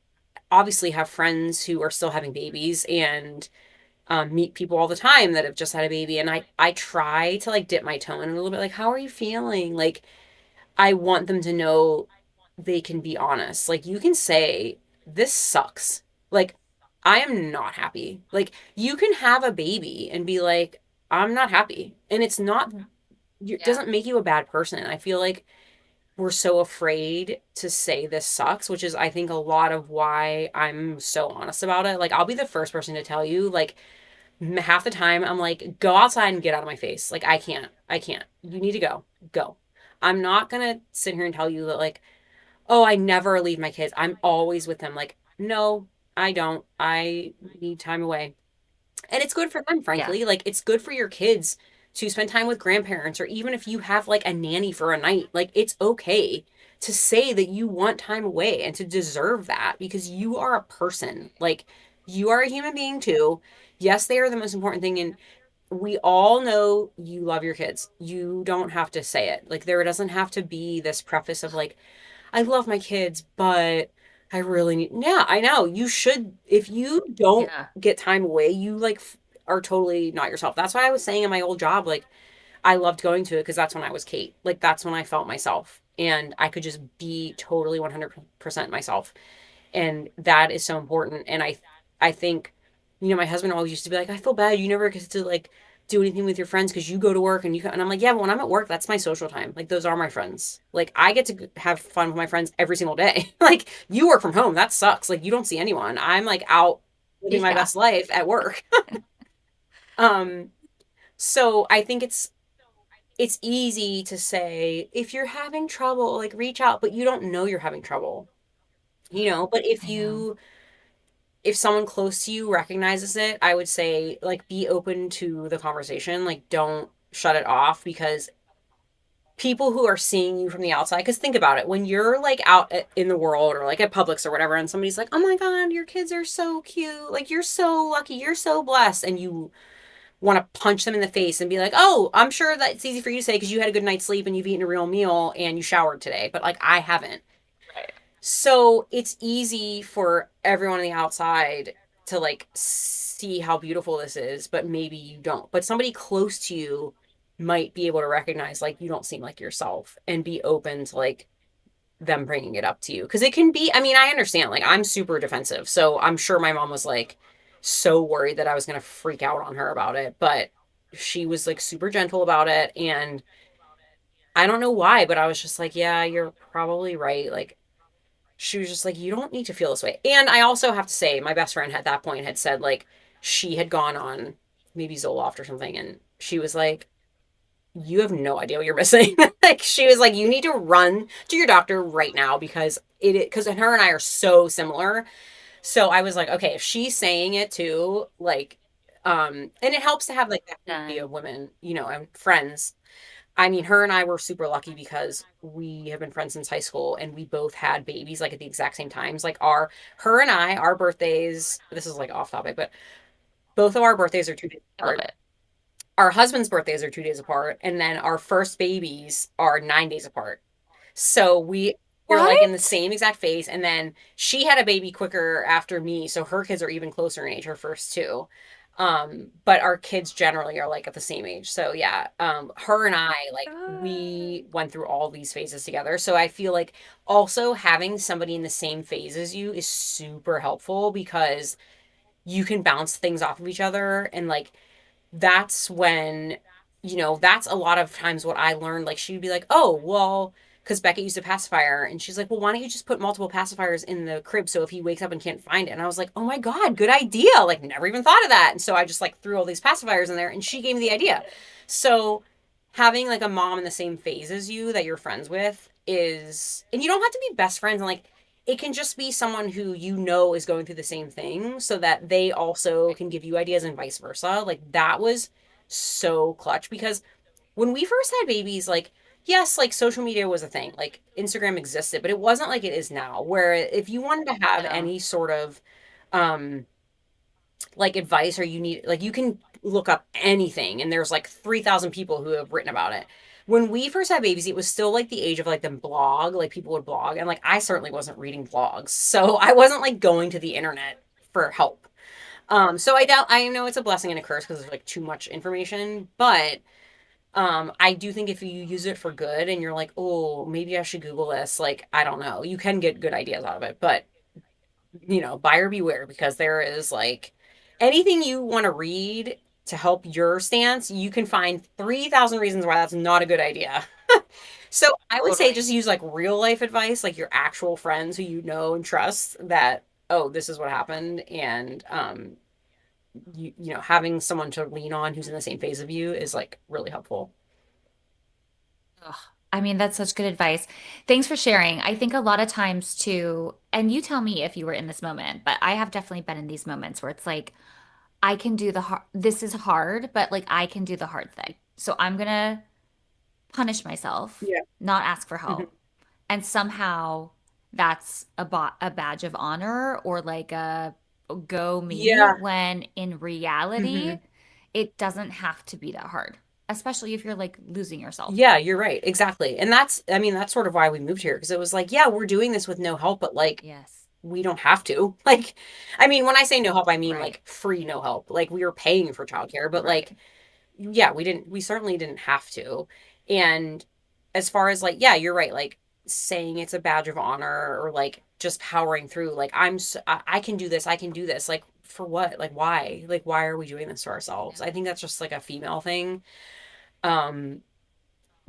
obviously have friends who are still having babies and meet people all the time that have just had a baby and I try to like dip my toe in a little bit like how are you feeling like I want them to know they can be honest like you can say this sucks like I am not happy like you can have a baby and be like I'm not happy and it's not it Yeah. doesn't make you a bad person. I feel like we're so afraid to say this sucks, which is I think a lot of why I'm so honest about it. Like I'll be the first person to tell you like half the time I'm like, go outside and get out of my face. Like, I can't. I can't. You need to go. Go. I'm not gonna sit here and tell you that, like, oh, I never leave my kids. I'm always with them. Like, no, I don't. I need time away. And it's good for them, Yeah. frankly. Like it's good for your kids to spend time with grandparents, or even if you have like a nanny for a night, like it's okay to say that you want time away and to deserve that because you are a person. Like you are a human being too. Yes, they are the most important thing. And we all know you love your kids. You don't have to say it. Like there doesn't have to be this preface of like, I love my kids, but I really need. Yeah, I know. You should. If you don't Yeah. get time away, you like are totally not yourself. That's why I was saying in my old job, like I loved going to it because that's when I was Kate. Like that's when I felt myself, and I could just be totally 100% myself, and that is so important. And I think, my husband always used to be like, I feel bad you never get to like do anything with your friends because you go to work and and I'm like, yeah, but when I'm at work, that's my social time. Like those are my friends. Like I get to have fun with my friends every single day. Like you work from home, that sucks. Like you don't see anyone. I'm like out living my Yeah. best life at work. um so I think it's easy to say if you're having trouble, like reach out, but you don't know you're having trouble. But if I know. you if someone close to you recognizes it, I would say like be open to the conversation. Like don't shut it off because people who are seeing you from the outside, because think about it, when you're like out in the world or like at Publix or whatever, and somebody's like, oh my God, your kids are so cute. Like you're so lucky. You're so blessed. And you want to punch them in the face and be like, oh, I'm sure that's easy for you to say because you had a good night's sleep and you've eaten a real meal and you showered today. But like I haven't. Right. So it's easy for everyone on the outside to like see how beautiful this is, but maybe you don't. But somebody close to you might be able to recognize like you don't seem like yourself and be open to like them bringing it up to you. Because it can be, I mean, I understand, like I'm super defensive. So I'm sure my mom was like so worried that I was going to freak out on her about it. But she was like super gentle about it. And I don't know why, but I was just like, yeah, you're probably right. Like, she was just like, you don't need to feel this way. And I also have to say, my best friend at that point had said, like, she had gone on maybe Zoloft or something, and she was like, you have no idea what you're missing. Like, she was like, you need to run to your doctor right now because because her and I are so similar. So I was like, okay, if she's saying it too, like, and it helps to have like that community of Done. women, and friends. I mean, her and I were super lucky because we have been friends since high school and we both had babies like at the exact same times. Like her and I, our birthdays, this is like off topic, but both of our birthdays are 2 days I love apart. it. Our husband's birthdays are 2 days apart, and then our first babies are 9 days apart. So we're like in the What? same exact phase. And then she had a baby quicker after me, so her kids are even closer in age, her first two. But our kids generally are like at the same age. So yeah, her and I, like God. we went through all these phases together. So I feel like also having somebody in the same phase as you is super helpful because you can bounce things off of each other and like that's when, that's a lot of times what I learned. Like, she'd be like, oh, well, because Beckett used a pacifier. And she's like, well, why don't you just put multiple pacifiers in the crib so if he wakes up and can't find it? And I was like, oh my God, good idea. Like, never even thought of that. And so I just like threw all these pacifiers in there and she gave me the idea. So having like a mom in the same phase as you that you're friends with and you don't have to be best friends. And like, it can just be someone who is going through the same thing so that they also can give you ideas and vice versa. Like that was so clutch because when we first had babies, like, yes, like social media was a thing, like Instagram existed, but it wasn't like it is now, where if you wanted to I have know. any sort of um like advice or you need like you can look up anything and there's like 3,000 people who have written about it. When we first had babies, it was still like the age of like the blog, like people would blog and like I certainly wasn't reading blogs. So I wasn't like going to the internet for help. So I know it's a blessing and a curse because there's like too much information, but I do think if you use it for good and you're like, "Oh, maybe I should Google this." Like, I don't know. You can get good ideas out of it, but buyer beware because there is like anything you want to read to help your stance, you can find 3,000 reasons why that's not a good idea. So I would say Totally. just use like real life advice, like your actual friends who you know and trust that, oh, this is what happened. And having someone to lean on who's in the same phase of you is like really helpful. Ugh. I mean, that's such good advice. Thanks for sharing. I think a lot of times too, and you tell me if you were in this moment, but I have definitely been in these moments where it's like, I can do the hard, this is hard, but like I can do the hard thing. So I'm gonna punish myself, Yeah. not ask for Hmm. help. And somehow that's a badge of honor or like a go me Yeah. when in Hmm. reality, it doesn't have to be that hard, especially if you're like losing yourself. Yeah, you're right. Exactly. And that's, I mean, that's sort of why we moved here because it was like, yeah, we're doing this with no help, but like, Yes. we don't have to. Like, I mean, when I say no help, I mean Right. like free no help. Like, we were paying for childcare, but like, Right. yeah, we certainly didn't have to. And as far as like, yeah, you're right. Like, saying it's a badge of honor or like just powering through, like, I can do this. I can do this. Like, for what? Like, why? Like, why are we doing this to ourselves? Yeah. I think that's just like a female thing. Um,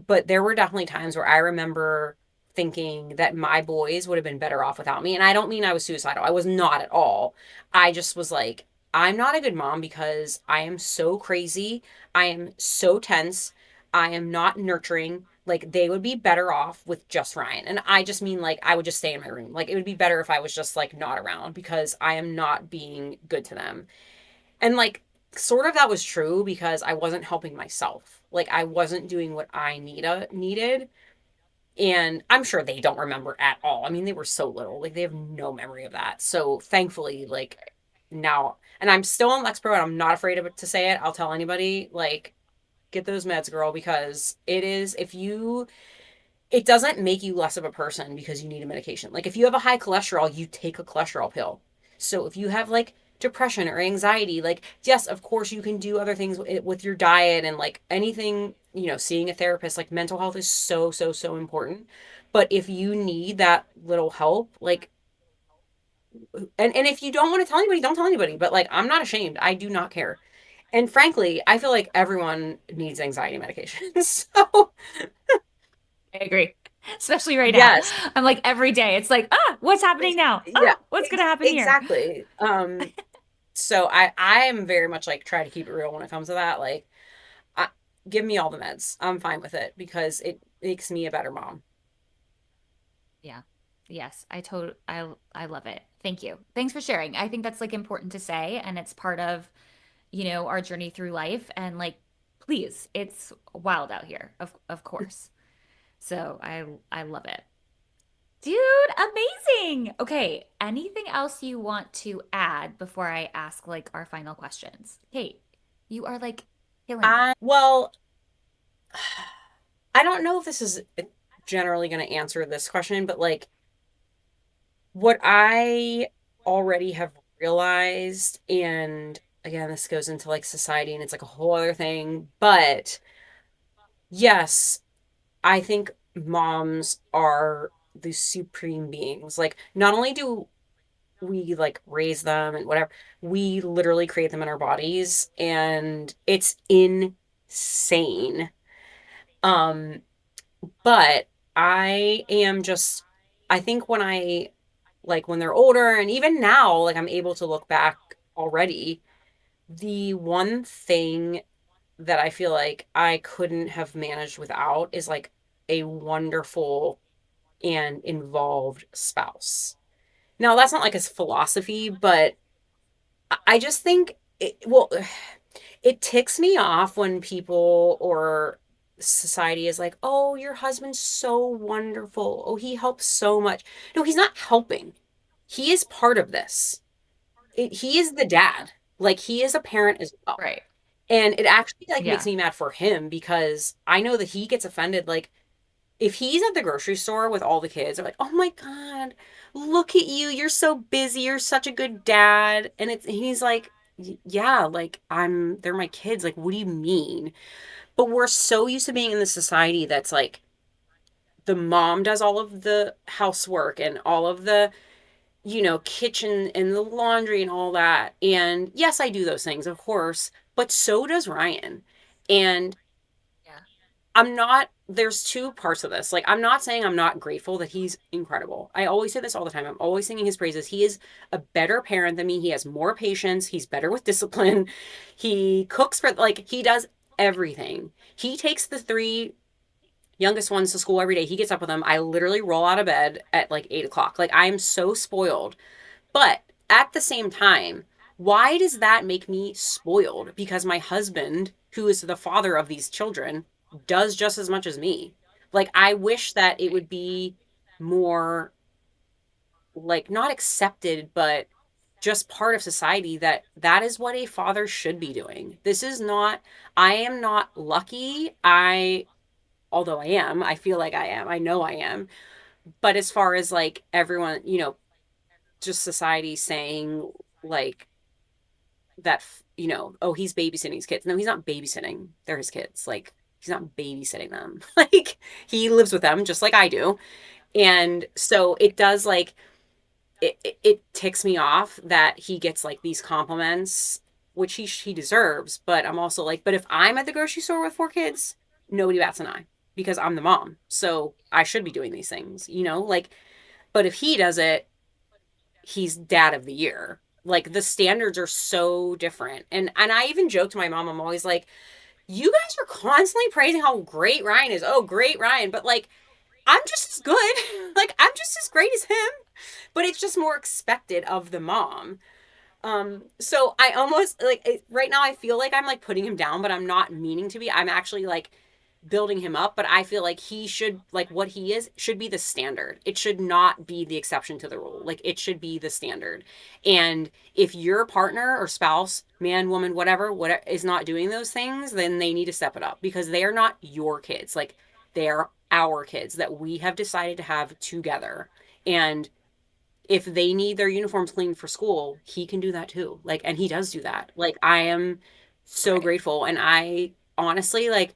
but there were definitely times where I remember thinking that my boys would have been better off without me. And I don't mean I was suicidal. I was not at all. I just was like, I'm not a good mom because I am so crazy. I am so tense. I am not nurturing. Like, they would be better off with just Ryan. And I just mean like I would just stay in my room. Like, it would be better if I was just like not around because I am not being good to them. And like sort of that was true because I wasn't helping myself. Like, I wasn't doing what I needed. And I'm sure they don't remember at all. I mean, they were so little. Like, they have no memory of that. So thankfully, like, now, and I'm still on Lexapro and I'm not afraid of it to say it. I'll tell anybody, like, get those meds, girl, because it is, if you, it doesn't make you less of a person because you need a medication. Like, if you have a high cholesterol, you take a cholesterol pill. So if you have like depression or anxiety, like, yes, of course you can do other things with your diet and like anything, seeing a therapist. Like, mental health is so, so, so important. But if you need that little help, like, and if you don't want to tell anybody, don't tell anybody. But like, I'm not ashamed. I do not care. And frankly, I feel like everyone needs anxiety medication. So, I agree. Especially right now. yes. I'm like every day, it's like, what's happening now? Yeah, What's gonna happen here? exactly. So I am very much like try to keep it real when it comes to that. Like, I, give me all the meds. I'm fine with it because it makes me a better mom. Yeah. Yes, I love it. Thank you. Thanks for sharing. I think that's like important to say and it's part of, our journey through life and like please, it's wild out here. Of course. So I love it. Dude, amazing. Okay, anything else you want to add before I ask like our final questions? Kate, you are like killing it. Well, I don't know if this is generally going to answer this question, but like what I already have realized, and again, this goes into like society and it's like a whole other thing, but yes, I think moms are the supreme beings. Like, not only do we like raise them and whatever, we literally create them in our bodies, and it's insane. Um, but I am just, I think when I, like, when they're older, and even now, like, I'm able to look back already, the one thing that I feel like I couldn't have managed without is like a wonderful and involved spouse. Now, that's not like his philosophy, but I just think well, it ticks me off when people or society is like, "Oh, your husband's so wonderful. Oh, he helps so much." No, he's not helping. He is part of this. He is the Yeah. dad. Like, he is a parent as well. Right. And it actually like makes Yeah. me mad for him because I know that he gets offended. Like, if he's at the grocery store with all the kids, they're like, "Oh my God, look at you. You're so busy. You're such a good dad." And he's like, "Yeah, like, they're my kids. Like, what do you mean?" But we're so used to being in this society that's like the mom does all of the housework and all of the, kitchen and the laundry and all that. And yes, I do those things, of course, but so does Ryan. And Yeah. there's two parts of this. Like, I'm not saying I'm not grateful that he's incredible. I always say this all the time. I'm always singing his praises. He is a better parent than me. He has more patience. He's better with discipline. He cooks for, like, he does everything. He takes the three, youngest one's to school every day. He gets up with them. I literally roll out of bed at like 8 o'clock. Like I am so spoiled. But at the same time, why does that make me spoiled? Because my husband, who is the father of these children, does just as much as me. Like, I wish that it would be more, like, not accepted, but just part of society that that is what a father should be doing. This is not, I am not lucky. Although I am, I feel like I am. I know I am. But as far as like everyone, just society saying like that, oh, he's babysitting his kids. No, he's not babysitting. They're his kids. Like, he's not babysitting them. Like, he lives with them just like I do. And so it does like, it ticks me off that he gets like these compliments, which he deserves. But I'm also like, but if I'm at the grocery store with 4 kids, nobody bats an eye because I'm the mom. So I should be doing these things, like, but if he does it, he's dad of the year. Like the standards are so different. And I even joke to my mom, I'm always like, you guys are constantly praising how great Ryan is. Oh, great Ryan. But like, I'm just as good. Like, I'm just as great as him. But it's just more expected of the mom. So I almost like right now I feel like I'm like putting him down, but I'm not meaning to be. I'm actually like building him up, but I feel like he should, like, what he is should be the standard. It should not be the exception to the rule. Like, it should be the standard. And if your partner or spouse, man, woman, whatever is not doing those things, then they need to step it up because they are not your kids. Like, they are our kids that we have decided to have together. And if they need their uniforms cleaned for school, he can do that too. Like, and he does do that. Like, I am so Right. grateful. And I honestly, like,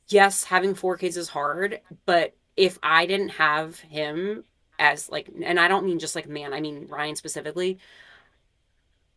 yes, having 4 kids is hard, but if I didn't have him as like, and I don't mean just like man, I mean Ryan specifically,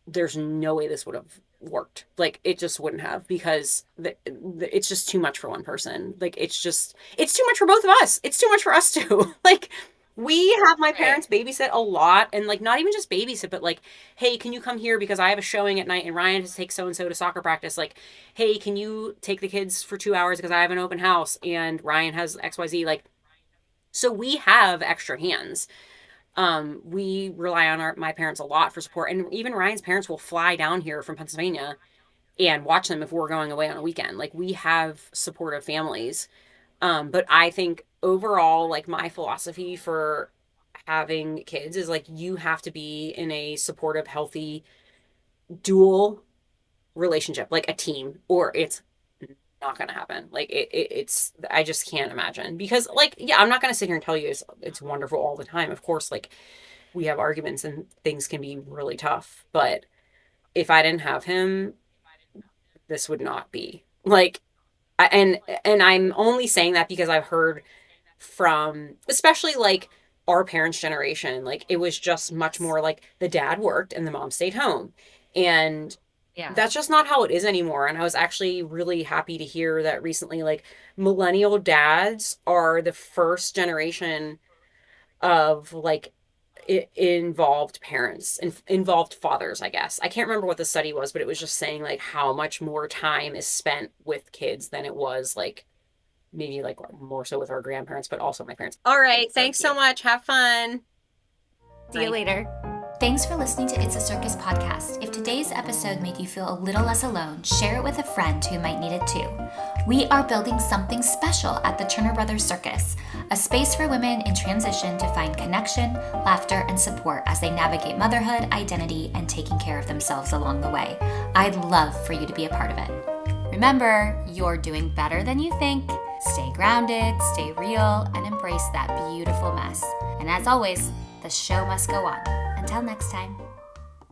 there's no way this would have worked. Like it just wouldn't have because it's just too much for one person. Like it's too much for both of us. It's too much for us too. Like we have my Right. parents babysit a lot and like not even just babysit, but like, hey, can you come here because I have a showing at night and Ryan has to take so and so to soccer practice. Like, hey, can you take the kids for 2 hours because I have an open house and Ryan has XYZ. Like, so we have extra hands. We rely on my parents a lot for support, and even Ryan's parents will fly down here from Pennsylvania and watch them if we're going away on a weekend. Like we have supportive families. But I think overall, like my philosophy for having kids is like you have to be in a supportive, healthy, dual relationship, like a team, or it's not gonna happen. Like it's I just can't imagine because like yeah, I'm not gonna sit here and tell you it's wonderful all the time. Of course, like we have arguments and things can be really tough. But if I didn't have him, this would not be like, and I'm only saying that because I've heard from, especially like our parents' generation, like it was just much more like the dad worked and the mom stayed home. And Yeah. that's just not how it is anymore. And I was actually really happy to hear that recently, like millennial dads are the first generation of like involved parents and involved fathers, I guess. I can't remember what the study was, but it was just saying like how much more time is spent with kids than it was like maybe like more so with our grandparents, but also my parents. All right. So Thanks so cute. much. Have fun. See you Bye. later. Thanks for listening to It's a Circus podcast. If today's episode made you feel a little less alone, share it with a friend who might need it too. We are building something special at the Turner Brothers Circus, a space for women in transition to find connection, laughter, and support as they navigate motherhood, identity, and taking care of themselves along the way. I'd love for you to be a part of it. Remember, you're doing better than you think. Stay grounded, stay real, and embrace that beautiful mess. And as always, the show must go on. Until next time.